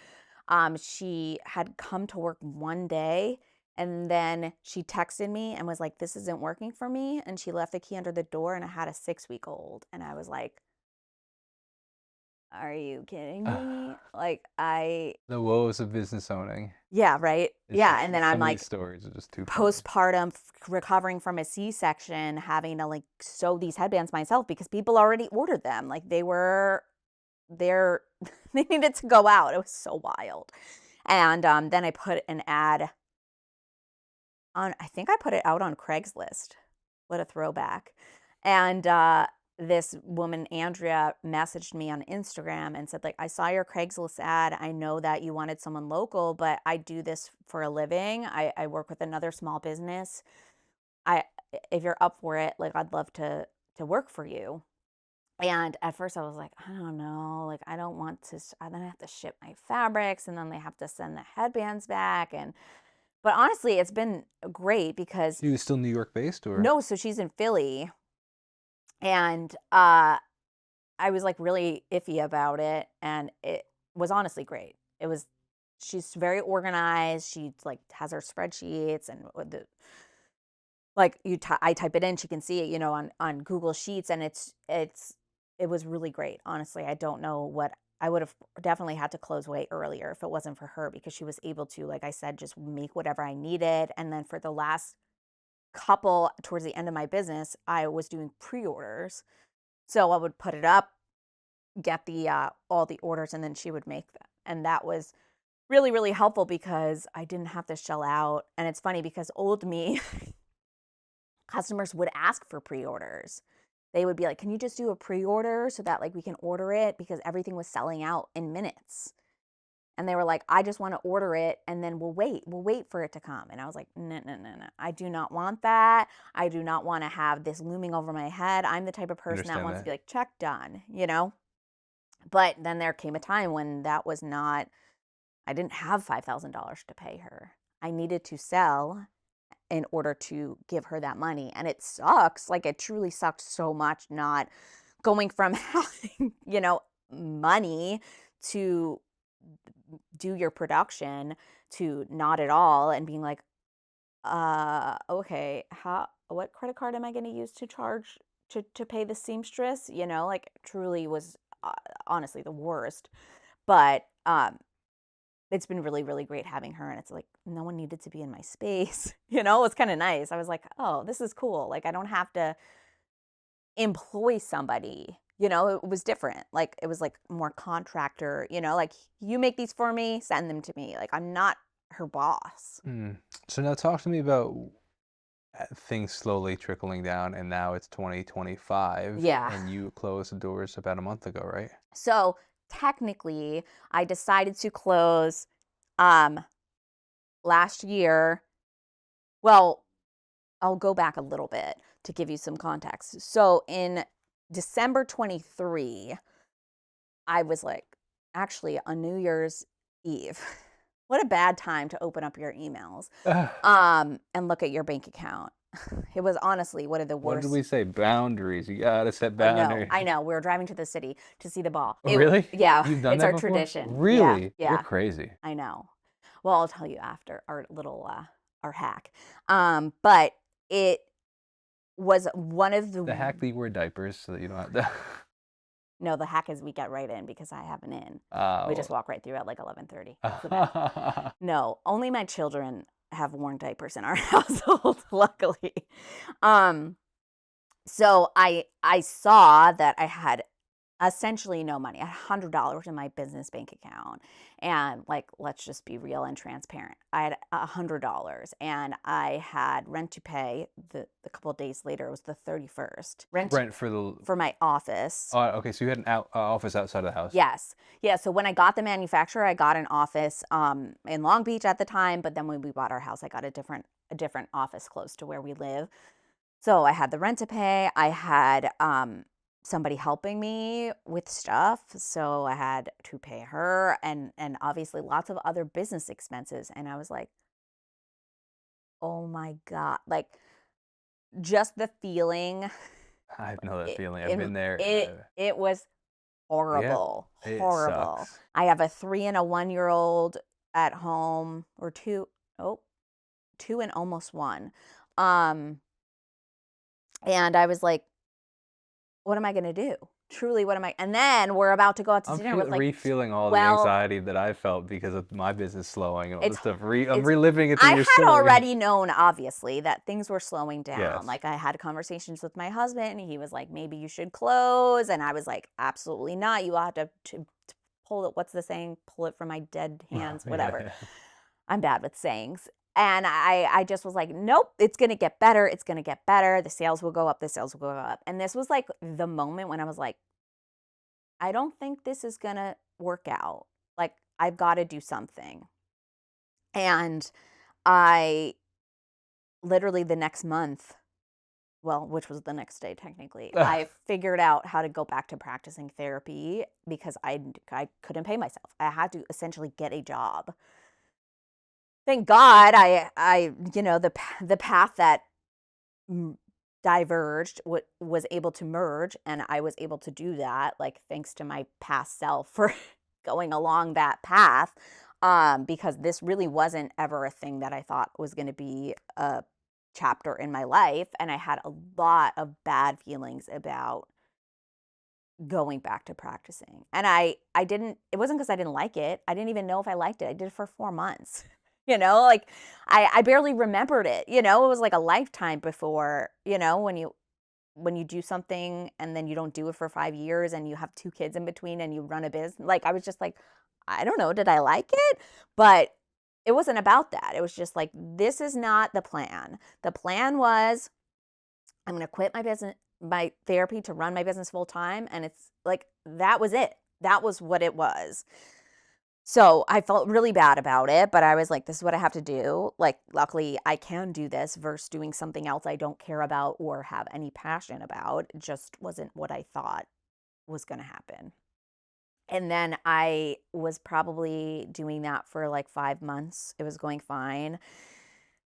She had come to work one day and then she texted me and was like, this isn't working for me. And she left the key under the door and I had a 6-week-old. And I was like, are you kidding me? Like, The woes of business owning. yeah, right. It's Yeah. just And then I'm some of like, these stories are just too funny. postpartum, recovering from a C-section, having to like sew these headbands myself because people already ordered them. Like they're they needed to go out. It was so wild. And then I put an ad on, I think I put it out on Craigslist. What a throwback. And this woman, Andrea, messaged me on Instagram and said, like, I saw your Craigslist ad. I know that you wanted someone local, but I do this for a living. I work with another small business. I if you're up for it, like I'd love to work for you. And at first I was like, I don't know, like I don't want to, then I have to ship my fabrics and then they have to send the headbands back. And, but honestly, it's been great because She was still New York based, or? no, so she's in Philly. And I was like really iffy about it. And it was honestly great. It was, she's very organized. She like has her spreadsheets and the, like I type it in, she can see it, on Google Sheets, and it was really great. Honestly, I don't know what I would have definitely had to close way earlier if it wasn't for her because she was able to, like I said, just make whatever I needed. And then for the last couple towards the end of my business, I was doing pre-orders. So I would put it up, get the all the orders, and then she would make them. And that was really, really helpful because I didn't have to shell out. And it's funny because old me customers would ask for pre-orders. They would be like, can you just do a pre-order so that like we can order it, because everything was selling out in minutes. And they were like, I just want to order it and then we'll wait for it to come. And I was like, no, no, no, no, I do not want that. I do not want to have this looming over my head. I'm the type of person that Understand wants to that. be like, check, done. But then there came a time when that was not, I didn't have $5,000 to pay her. I needed to sell in order to give her that money. And it sucks. Like it truly sucked so much not going from having, money to do your production to not at all and being like, okay, what credit card am I going to use to charge to pay the seamstress? Like truly was honestly the worst. But it's been really, really great having her. And it's like, no one needed to be in my space. It's kind of nice. I was like, oh, this is cool. Like, I don't have to employ somebody. It was different. Like, it was like more contractor, like you make these for me, send them to me. Like, I'm not her boss. Mm. So now talk to me about things slowly trickling down, and now it's 2025, Yeah. and you closed the doors about a month ago, right? So technically, I decided to close um last year. Well, I'll go back a little bit to give you some context. So in December 23, I was like, actually on New Year's Eve, what a bad time to open up your emails and look at your bank account. It was honestly one of the What did worst. we say? Boundaries. You gotta set I know, boundaries. I know. We were driving to the city to see the ball. Oh, really? Yeah, You've done it's that our before? tradition. Yeah, Really? You're yeah, crazy. I know. Well, I'll tell you after our little our hack. But it was one of the The hack that you wear diapers so that you don't have to. no, the hack is we get right in because I have an in. We Oh. just walk right through at like 11:30. That's the best. No, only my children have worn diapers in our household, luckily. Um, so I saw that I had essentially no money. I had $100 in my business bank account. And like, let's just be real and transparent. I had $100 and I had rent to pay the couple of days later. It was the 31st. Rent for the. For my office. Oh, okay. So you had an office outside of the house. Yes. Yeah. So when I got the manufacturer, I got an office in Long Beach at the time. But then when we bought our house, I got a different office close to where we live. So I had the rent to pay. I had somebody helping me with stuff. So I had to pay her and obviously lots of other business expenses. And I was like, oh my God. Like just the feeling I know that It feeling. I've it been there. it was Yeah, horrible, it horrible. sucks. I have a 3 and a 1-year-old at home, or 2, oh, 2 and almost 1. Um, and I was like, "What am I gonna do? Truly, what am I?" And then we're about to go out to I'm dinner with like re-feeling all the 12. anxiety that I felt because of my business slowing and all It's this stuff. I'm it's reliving it through I your had story. already known, obviously, that things were slowing down. Yes. Like, I had conversations with my husband, and he was like, "Maybe you should close," and I was like, "Absolutely not. You have to pull it," what's the saying? "Pull it from my dead hands," whatever. Yeah. I'm bad with sayings. And I just was like, "Nope, it's gonna get better. It's gonna get better. The sales will go up. The sales will go up." And this was like the moment when I was like, "I don't think this is gonna work out. Like, I've got to do something." And I literally the next month, well, which was the next day technically, I figured out how to go back to practicing therapy because I couldn't pay myself. I had to essentially get a job. Thank God the path that m- diverged was able to merge, and I was able to do that, like, thanks to my past self for going along that path, because this really wasn't ever a thing that I thought was going to be a chapter in my life, and I had a lot of bad feelings about going back to practicing. And I didn't it wasn't because I didn't like it. I didn't even know if I liked it. I did it for 4 months. Like, I barely remembered it. It was like a lifetime before, when you do something and then you don't do it for 5 years and you have 2 kids in between and you run a business. Like, I was just like, I don't know, did I like it? But it wasn't about that. It was just like, this is not the plan. The plan was, I'm going to quit my business, my therapy, to run my business full time. And it's like, that was it. That was what it was. So I felt really bad about it, but I was like, this is what I have to do. Like, luckily, I can do this versus doing something else I don't care about or have any passion about. It just wasn't what I thought was going to happen. And then I was probably doing that for like 5 months. It was going fine.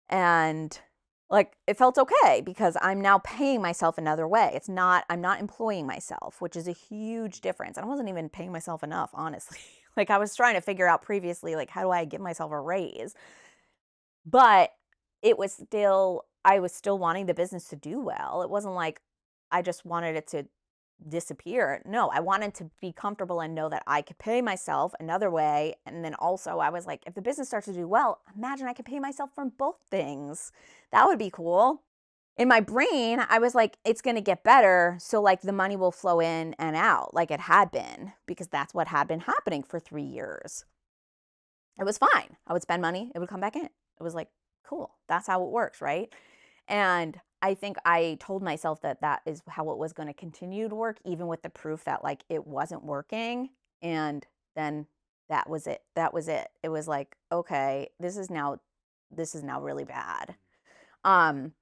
And like, it felt okay because I'm now paying myself another way. I'm not employing myself, which is a huge difference. And I wasn't even paying myself enough, honestly. Like, I was trying to figure out previously, like, how do I give myself a raise? But I was still wanting the business to do well. It wasn't like I just wanted it to disappear. No, I wanted to be comfortable and know that I could pay myself another way. And then also, I was like, if the business starts to do well, imagine I could pay myself from both things. That would be cool. In my brain, I was like, it's going to get better. So, like, the money will flow in and out like it had been, because that's what had been happening for 3 years. It was fine. I would spend money, it would come back in. It was like, cool. That's how it works, right? And I think I told myself that that is how it was going to continue to work, even with the proof that, like, it wasn't working. And then that was it. That was it. It was like, okay, this is now really bad. Um,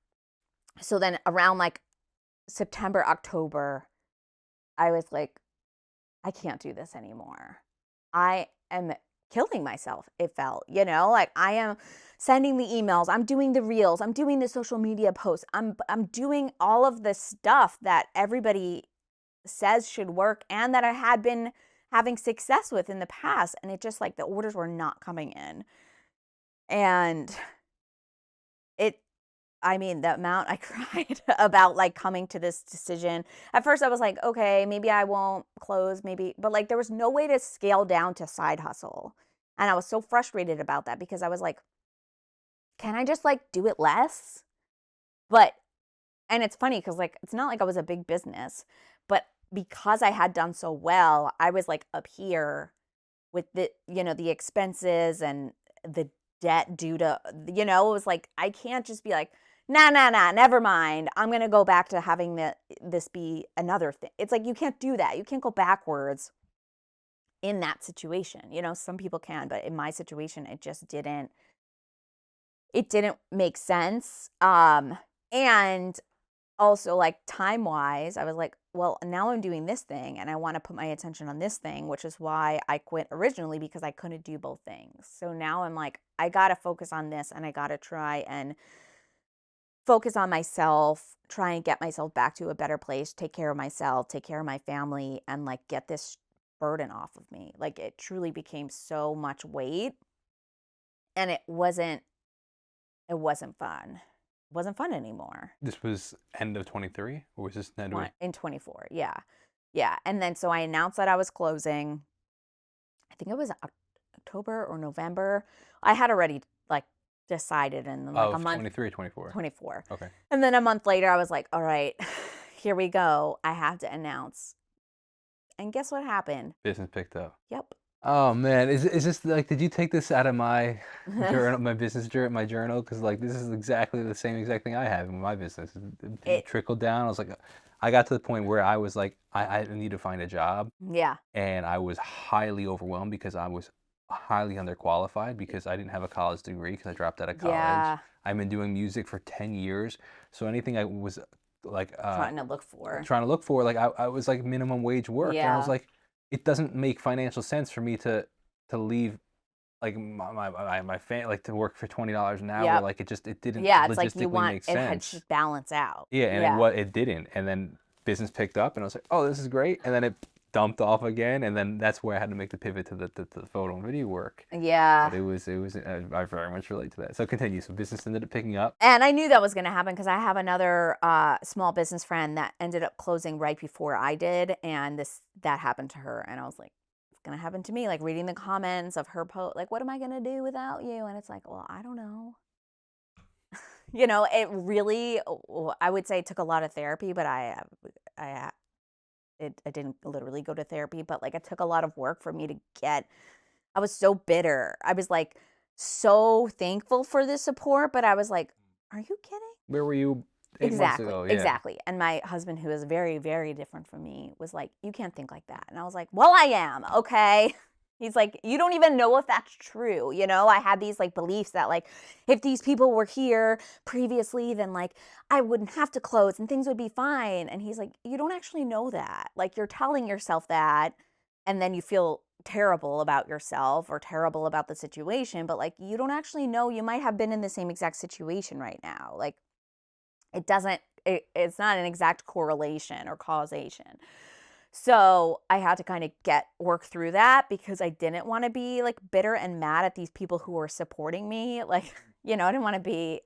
so then around like September, October, I was like, I can't do this anymore. I am killing myself. It felt, like, I am sending the emails, I'm doing the reels, I'm doing the social media posts, I'm doing all of the stuff that everybody says should work and that I had been having success with in the past, and it just, like, the orders were not coming in. And it I mean, the amount I cried about, like, coming to this decision. At first, I was like, okay, maybe I won't close, maybe, but, like, there was no way to scale down to side hustle. And I was so frustrated about that because I was like, can I just, like, do it less? But, and it's funny because, like, it's not like I was a big business, but because I had done so well, I was, like, up here with the expenses and the debt due to, it was like, I can't just be like, nah, nah, nah, never mind. I'm going to go back to having this be another thing. It's like, you can't do that. You can't go backwards in that situation. Some people can, but in my situation, it didn't make sense. And also, like, time wise, I was like, well, now I'm doing this thing and I want to put my attention on this thing, which is why I quit originally, because I couldn't do both things. So now I'm like, I got to focus on this and I got to try and focus on myself, try and get myself back to a better place, take care of myself, take care of my family, and like get this burden off of me. Like it truly became so much weight, and it wasn't fun. It wasn't fun anymore. This was end of 23, or was this end of In 24. Yeah. Yeah. And then so I announced that I was closing. I think it was October or November. I had already like decided, and then like a of month 23 or 24? 24. Okay. And then a month later I was like, all right, here we go. I have to announce. And guess what happened? Business picked up. Yep. Oh man, is this like, did you take this out of my journal, my business journal, my journal? Because like this is exactly the same exact thing I have in my business. It It trickled down. I was like, I got to the point where I was like, I need to find a job, yeah. and I was highly overwhelmed because I was highly underqualified because I didn't have a college degree because I dropped out of college. Yeah. I've been doing music for 10 years, so anything I was like Trying to look for. trying to look for, like I was like minimum wage work, and I was Yeah. like, it doesn't make financial sense for me to leave like like to work for $20 an hour. Yep. Like it didn't Yeah, it's like you logistically want make it had sense. to balance out. Yeah, and Yeah. it didn't. And then business picked up, and I was like, oh, this is great. And then it dumped off again, and then that's where I had to make the pivot to the photo and video work. Yeah. But I very much relate to that. So continue. So business ended up picking up. And I knew that was going to happen because I have another small business friend that ended up closing right before I did, and that happened to her, and I was like, it's going to happen to me. Like reading the comments of her post, like, what am I going to do without you? And it's like, well, I don't know. It really, I would say, it took a lot of therapy, but I didn't literally go to therapy, but like it took a lot of work for me to get. I was so bitter. I was like so thankful for the support, but I was like, are you kidding? Where were you 8 months Exactly. ago? Yeah. Exactly. And my husband, who is very, very different from me, was like, you can't think like that. And I was like, well, I am. Okay. He's like, you don't even know if that's true. I had these like beliefs that like, if these people were here previously, then like I wouldn't have to close and things would be fine. And he's like, you don't actually know that. Like you're telling yourself that, and then you feel terrible about yourself or terrible about the situation. But like, you don't actually know. You might have been in the same exact situation right now. Like, it's not an exact correlation or causation. So I had to kind of work through that because I didn't want to be like bitter and mad at these people who were supporting me. Like, I didn't want to be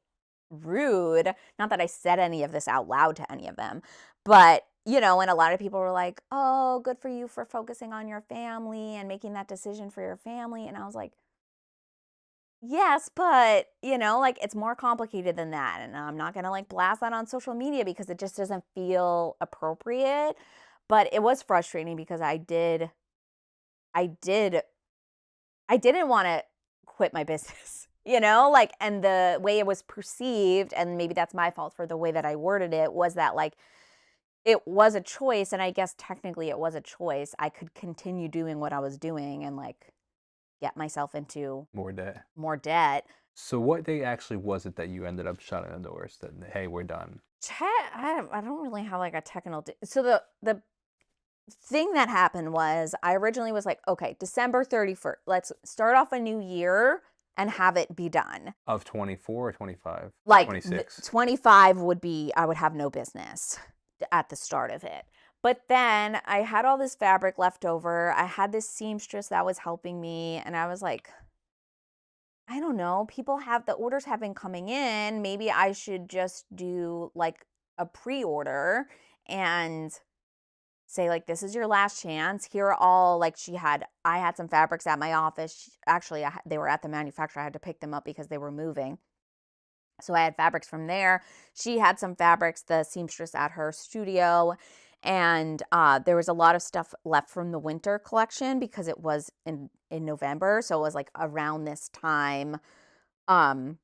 rude. Not that I said any of this out loud to any of them, but and a lot of people were like, oh, good for you for focusing on your family and making that decision for your family. And I was like, yes, but, like it's more complicated than that. And I'm not going to like blast that on social media because it just doesn't feel appropriate. But it was frustrating because I didn't want to quit my business, like, and the way it was perceived, and maybe that's my fault for the way that I worded it, was that like, it was a choice. And I guess technically it was a choice. I could continue doing what I was doing and like get myself into More debt. more debt. So what day actually was it that you ended up shutting the doors? That, hey, we're done. I don't really have like a technical. So the thing that happened was I originally was like, okay, December 31st, let's start off a new year and have it be done. Of 24 or 25? Like 26. 25 would be, I would have no business at the start of it. But then I had all this fabric left over. I had this seamstress that was helping me. And I was like, I don't know, the orders have been coming in. Maybe I should just do like a pre-order and say like, this is your last chance. Here are all, like, I had some fabrics at my office. Actually, they were at the manufacturer. I had to pick them up because they were moving. So I had fabrics from there. She had some fabrics, the seamstress, at her studio. And there was a lot of stuff left from the winter collection because it was in November. So it was like around this time. And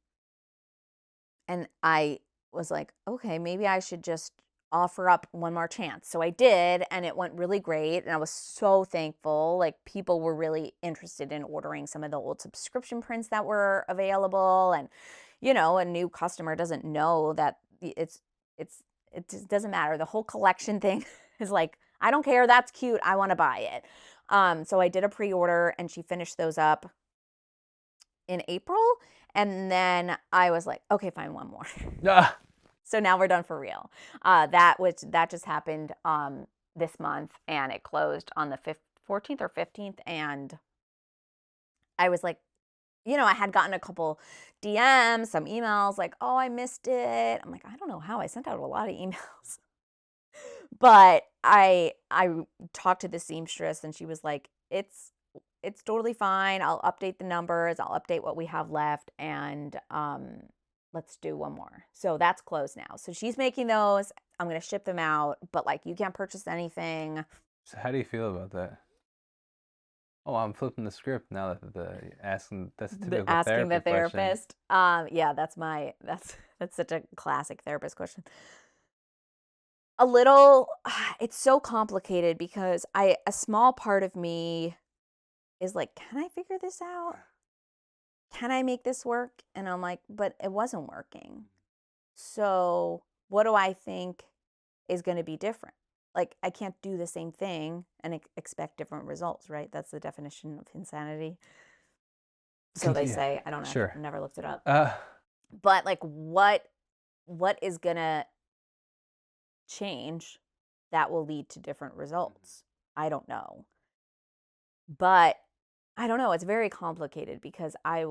I was like, okay, maybe I should just offer up one more chance. So I did, and it went really great. And I was so thankful. Like, people were really interested in ordering some of the old subscription prints that were available. And, a new customer doesn't know that it just doesn't matter. The whole collection thing is like, I don't care. That's cute. I want to buy it. So I did a pre-order, and she finished those up in April. And then I was like, okay, fine, one more. So now we're done for real. That just happened this month, and it closed on the 14th or 15th. And I was like, I had gotten a couple DMs, some emails like, "Oh, I missed it." I'm like, I don't know how I sent out a lot of emails. But I talked to the seamstress, and she was like, it's totally fine. I'll update the numbers. I'll update what we have left, and let's do one more." So that's closed now. So she's making those. I'm gonna ship them out, but like you can't purchase anything. So how do you feel about that? Oh, I'm flipping the script now that asking, that's a typical Asking the therapy question. therapist. Yeah, that's such a classic therapist question. A little, it's so complicated because a small part of me is like, can I figure this out? Can I make this work? And I'm like, but it wasn't working. So what do I think is going to be different? Like, I can't do the same thing and expect different results, right? That's the definition of insanity. So they Yeah, say. I don't know. sure. Never looked it up. Uh, But like, what is gonna change that will lead to different results? I don't know. But I don't know. It's very complicated because I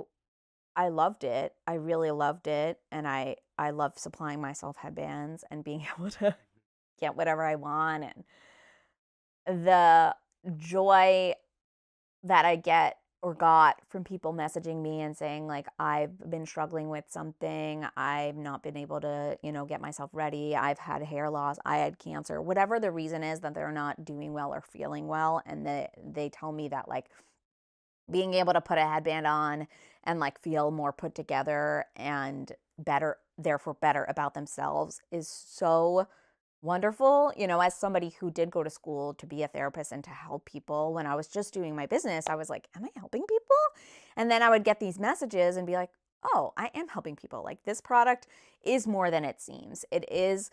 loved it. I really loved it, and I love supplying myself headbands and being able to get whatever I want, and the joy that I get or got from people messaging me and saying like, I've been struggling with something, I've not been able to, get myself ready, I've had hair loss, I had cancer, whatever the reason is that they're not doing well or feeling well, and they tell me that like being able to put a headband on and like feel more put together and better, therefore better about themselves, is so wonderful. As somebody who did go to school to be a therapist and to help people, when I was just doing my business, I was like, am I helping people? And then I would get these messages and be like, oh, I am helping people. Like, this product is more than it seems. It is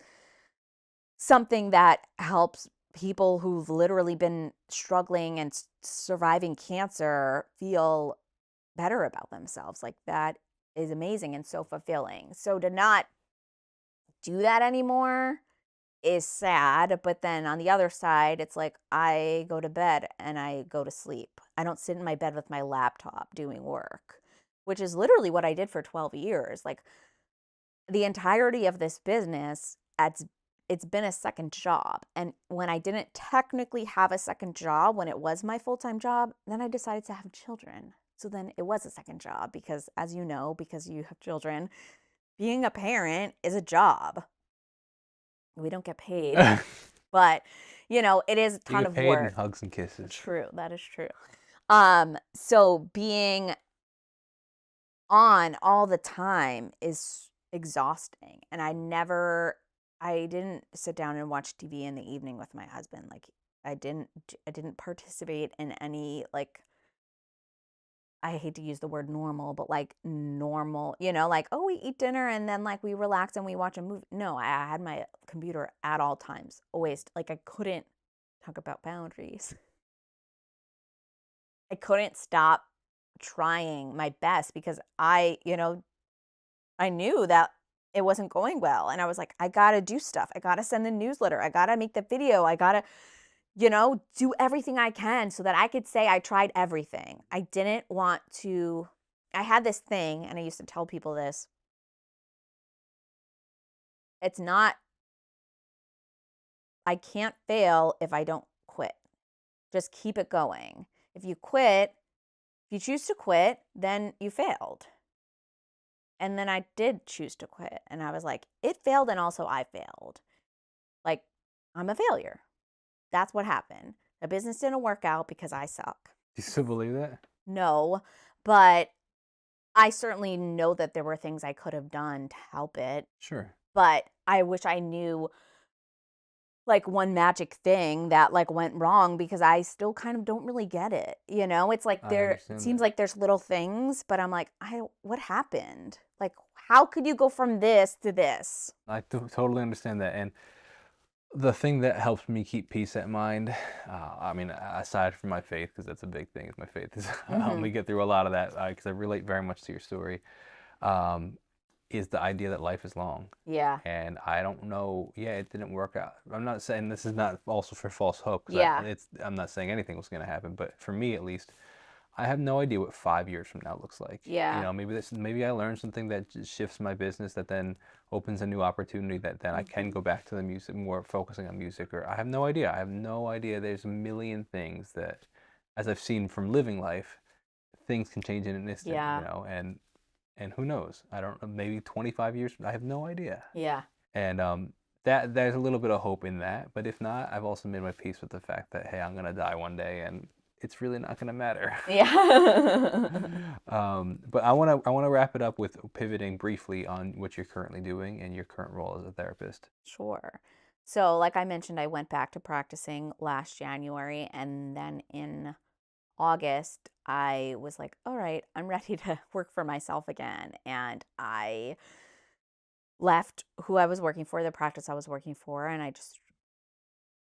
something that helps people who've literally been struggling and surviving cancer feel better about themselves. Like, that is amazing and so fulfilling. So to not do that anymore is sad, but then on the other side, it's like I go to bed and I go to sleep. I don't sit in my bed with my laptop doing work, which is literally what I did for 12 years. Like, the entirety of this business, it's been a second job. And when I didn't technically have a second job, when it was my full-time job, then I decided to have children. So then it was a second job because, as you know, because you have children, being a parent is a job. We don't get paid, you but it is a ton get of paid in work. hugs and kisses. True, that is true. So being on all the time is exhausting, and I didn't sit down and watch TV in the evening with my husband. Like, I didn't participate in any, like, I hate to use the word normal, but like normal, like, oh, we eat dinner and then like we relax and we watch a movie. No, I had my computer at all times, always. Like, I couldn't talk about boundaries. I couldn't stop trying my best because I knew that it wasn't going well. And I was like, I got to do stuff. I got to send the newsletter. I got to make the video. I got to, do everything I can so that I could say I tried everything. I didn't want to. I had this thing, and I used to tell people this. It's not, I can't fail if I don't quit. Just keep it going. If you quit, if you choose to quit, then you failed. And then I did choose to quit. And I was like, it failed, and also I failed. Like, I'm a failure. That's what happened. The business didn't work out because I suck. Do you still believe that? No, but I certainly know that there were things I could have done to help it. Sure. But I wish I knew like one magic thing that like went wrong, because I still kind of don't really get it. It's like I it understand seems that. like there's little things, but I'm like, what happened? Like, how could you go from this to this? I totally understand that. And the thing that helps me keep peace at mind, I mean, aside from my faith, because that's a big thing, is my faith has helped Mhm. me get through a lot of that, because I relate very much to your story. Um, is the idea that life is long. Yeah. And I don't know. Yeah, it didn't work out. I'm not saying this is not also for false hope, because Yeah. I'm not saying anything was going to happen. But for me, at least, I have no idea what 5 years from now looks like. You Yeah. know, maybe I learned something that just shifts my business, that then opens a new opportunity, that then I can Mhm. go back to the music, more focusing on music. Or I have no idea. I have no idea. There's a million things that, as I've seen from living life, things can change in an instant. You Yeah. know, and who knows? I don't know. Maybe 25 years. I have no idea. Yeah. And that there's a little bit of hope in that. But if not, I've also made my peace with the fact that, hey, I'm gonna die one day, and it's really not gonna matter. Yeah. But I wanna wrap it up with pivoting briefly on what you're currently doing and your current role as a therapist. Sure. So, like I mentioned, I went back to practicing last January, and then in August, I was like, all right, I'm ready to work for myself again. And I left who I was working for, the practice I was working for, and I just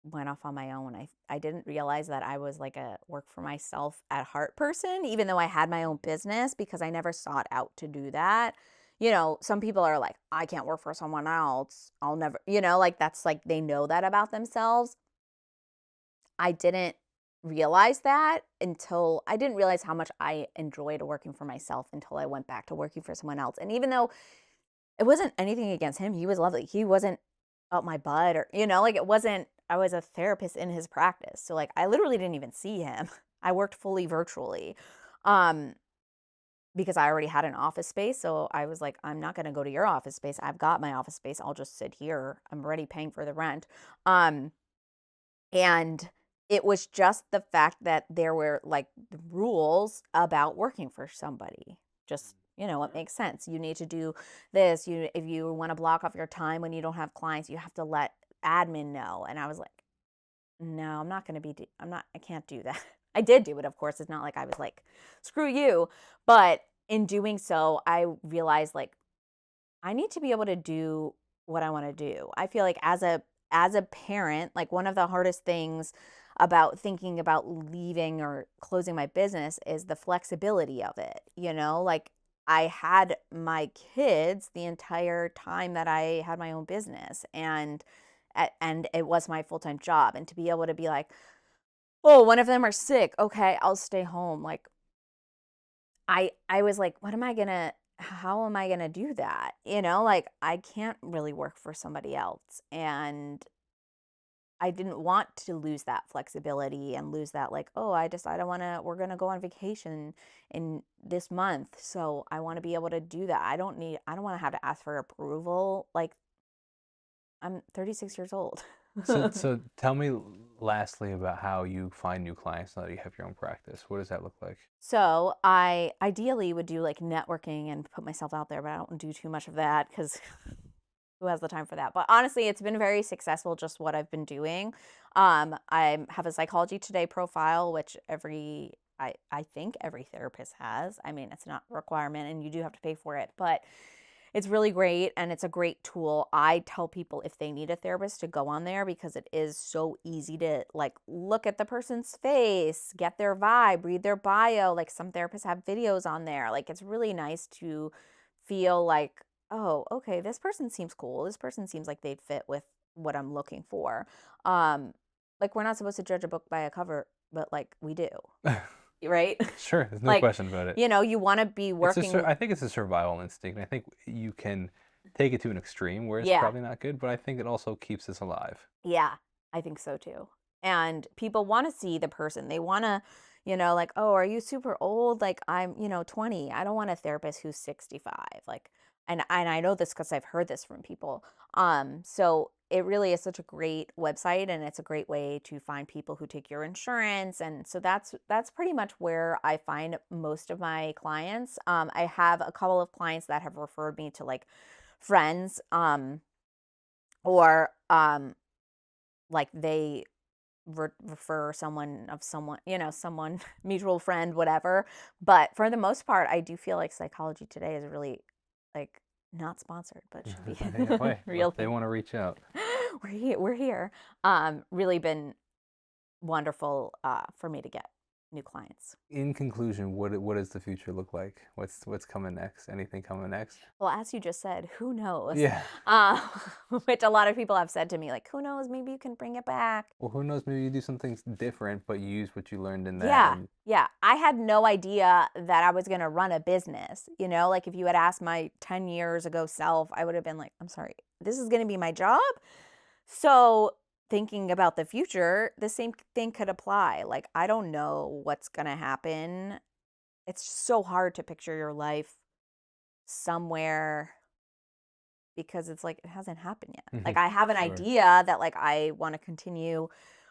went off on my own. I didn't realize that I was like a work for myself at heart person, even though I had my own business, because I never sought out to do that. You know, some people are like, I can't work for someone else. I'll never, like that's like they know that about themselves. I didn't realize that until I didn't realize how much I enjoyed working for myself until I went back to working for someone else. And even though it wasn't anything against him, he was lovely. He wasn't up my butt or, like it wasn't, I was a therapist in his practice. So like I literally didn't even see him. I worked fully virtually. Um, because I already had an office space. So I was like, I'm not going to go to your office space. I've got my office space. I'll just sit here. I'm already paying for the rent. Um, and it was just the fact that there were like rules about working for somebody. Just, it makes sense. You need to do this. If you want to block off your time when you don't have clients, you have to let admin know. And I was like, no, I'm not going to I can't do that. I did do it, of course. It's not like I was like, screw you. But in doing so, I realized like I need to be able to do what I want to do. I feel like as a parent, like one of the hardest things about thinking about leaving or closing my business is the flexibility of it. Like I had my kids the entire time that I had my own business, and it was my full-time job, and to be able to be like, "Oh, one of them are sick. Okay, I'll stay home." Like I was like, what am I gonna how am I gonna do that? Like I can't really work for somebody else. And I didn't want to lose that flexibility and lose that like, oh, I don't wanna we're gonna go on vacation in this month. So I wanna be able to do that. I don't wanna have to ask for approval. Like I'm 36 years old. So tell me lastly about how you find new clients now that you have your own practice. What does that look like? So I ideally would do like networking and put myself out there, but I don't do too much of that because who has the time for that? But honestly, it's been very successful just what I've been doing. I have a Psychology Today profile, which I think every therapist has. I mean, it's not a requirement and you do have to pay for it, but it's really great and it's a great tool. I tell people if they need a therapist to go on there because it is so easy to like look at the person's face, get their vibe, read their bio. Like some therapists have videos on there. Like it's really nice to feel like, oh, okay, this person seems cool. This person seems like they'd fit with what I'm looking for. Um, like we're not supposed to judge a book by a cover, but like we do, right? Sure, there's no Like, question about it. you want to be working. I think it's a survival instinct, and I think you can take it to an extreme where it's Yeah. probably not good, but I think it also keeps us alive. Yeah, I think so too. And people want to see the person. They want to, like, oh, are you super old? Like I'm, 20. I don't want a therapist who's 65. Like, and I know this because I've heard this from people. So it really is such a great website, and it's a great way to find people who take your insurance. And so that's pretty much where I find most of my clients. I have a couple of clients that have referred me to like friends, or like they refer someone, someone mutual friend, whatever. But for the most part, I do feel like Psychology Today is really like not sponsored, but should be Yeah, why? If they really. want to reach out. We're here. Really been wonderful for me to get. new clients. In conclusion, what does the future look like? What's coming next? Anything coming next? Well, as you just said, who knows? Yeah. Uh, which a lot of people have said to me, like, who knows? Maybe you can bring it back. Well, who knows? Maybe you do something different, but you use what you learned in that. Yeah. And Yeah. I had no idea that I was going to run a business. Like if you had asked my 10 years ago self, I would have been like, I'm sorry, this is going to be my job. So thinking about the future, the same thing could apply. Like, I don't know what's going to happen. It's so hard to picture your life somewhere because it's like it hasn't happened yet. Like Mhm. I have an Sure. idea that like I want to continue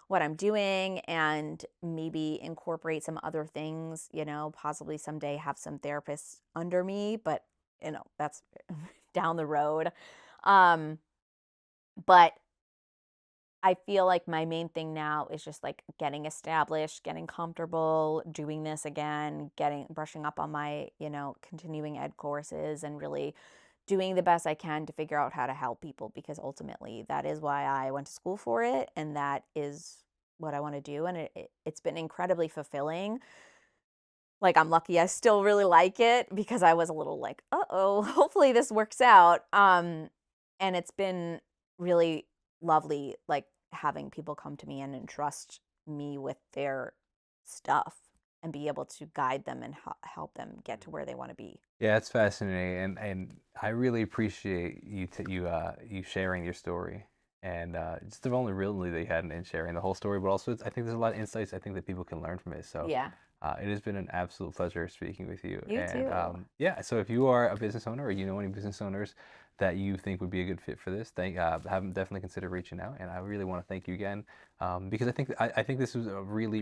what I'm doing and maybe incorporate some other things, possibly someday have some therapists under me, but that's down the road. Um but I feel like my main thing now is just like getting established, getting comfortable, doing this again, brushing up on my, continuing ed courses and really doing the best I can to figure out how to help people because ultimately that is why I went to school for it and that is what I want to do and it's been incredibly fulfilling. Like I'm lucky I still really like it because I was a little like, "Uh-oh, hopefully this works out." And it's been really lovely like having people come to me and entrust me with their stuff and be able to guide them and help them get to where they want to be. Yeah, it's fascinating, and I really appreciate you sharing your story and just the vulnerability that you had in sharing the whole story. But also, I think there's a lot of insights I think that people can learn from it. So Yeah. it has been an absolute pleasure speaking with you. You And too. yeah, so if you are a business owner or you know any business owners that you think would be a good fit for this, have them definitely consider reaching out. And I really want to thank you again because I think this was a really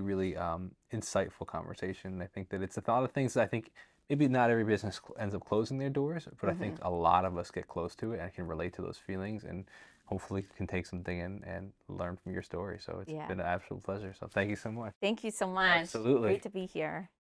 insightful conversation. I think that it's a lot of things that I think maybe not every business ends up closing their doors, but I think Mhm. a lot of us get close to it and can relate to those feelings and hopefully can take something in and learn from your story. So it's Yeah. been an absolute pleasure. So thank you so much. Thank you so much. Absolutely. Great to be here.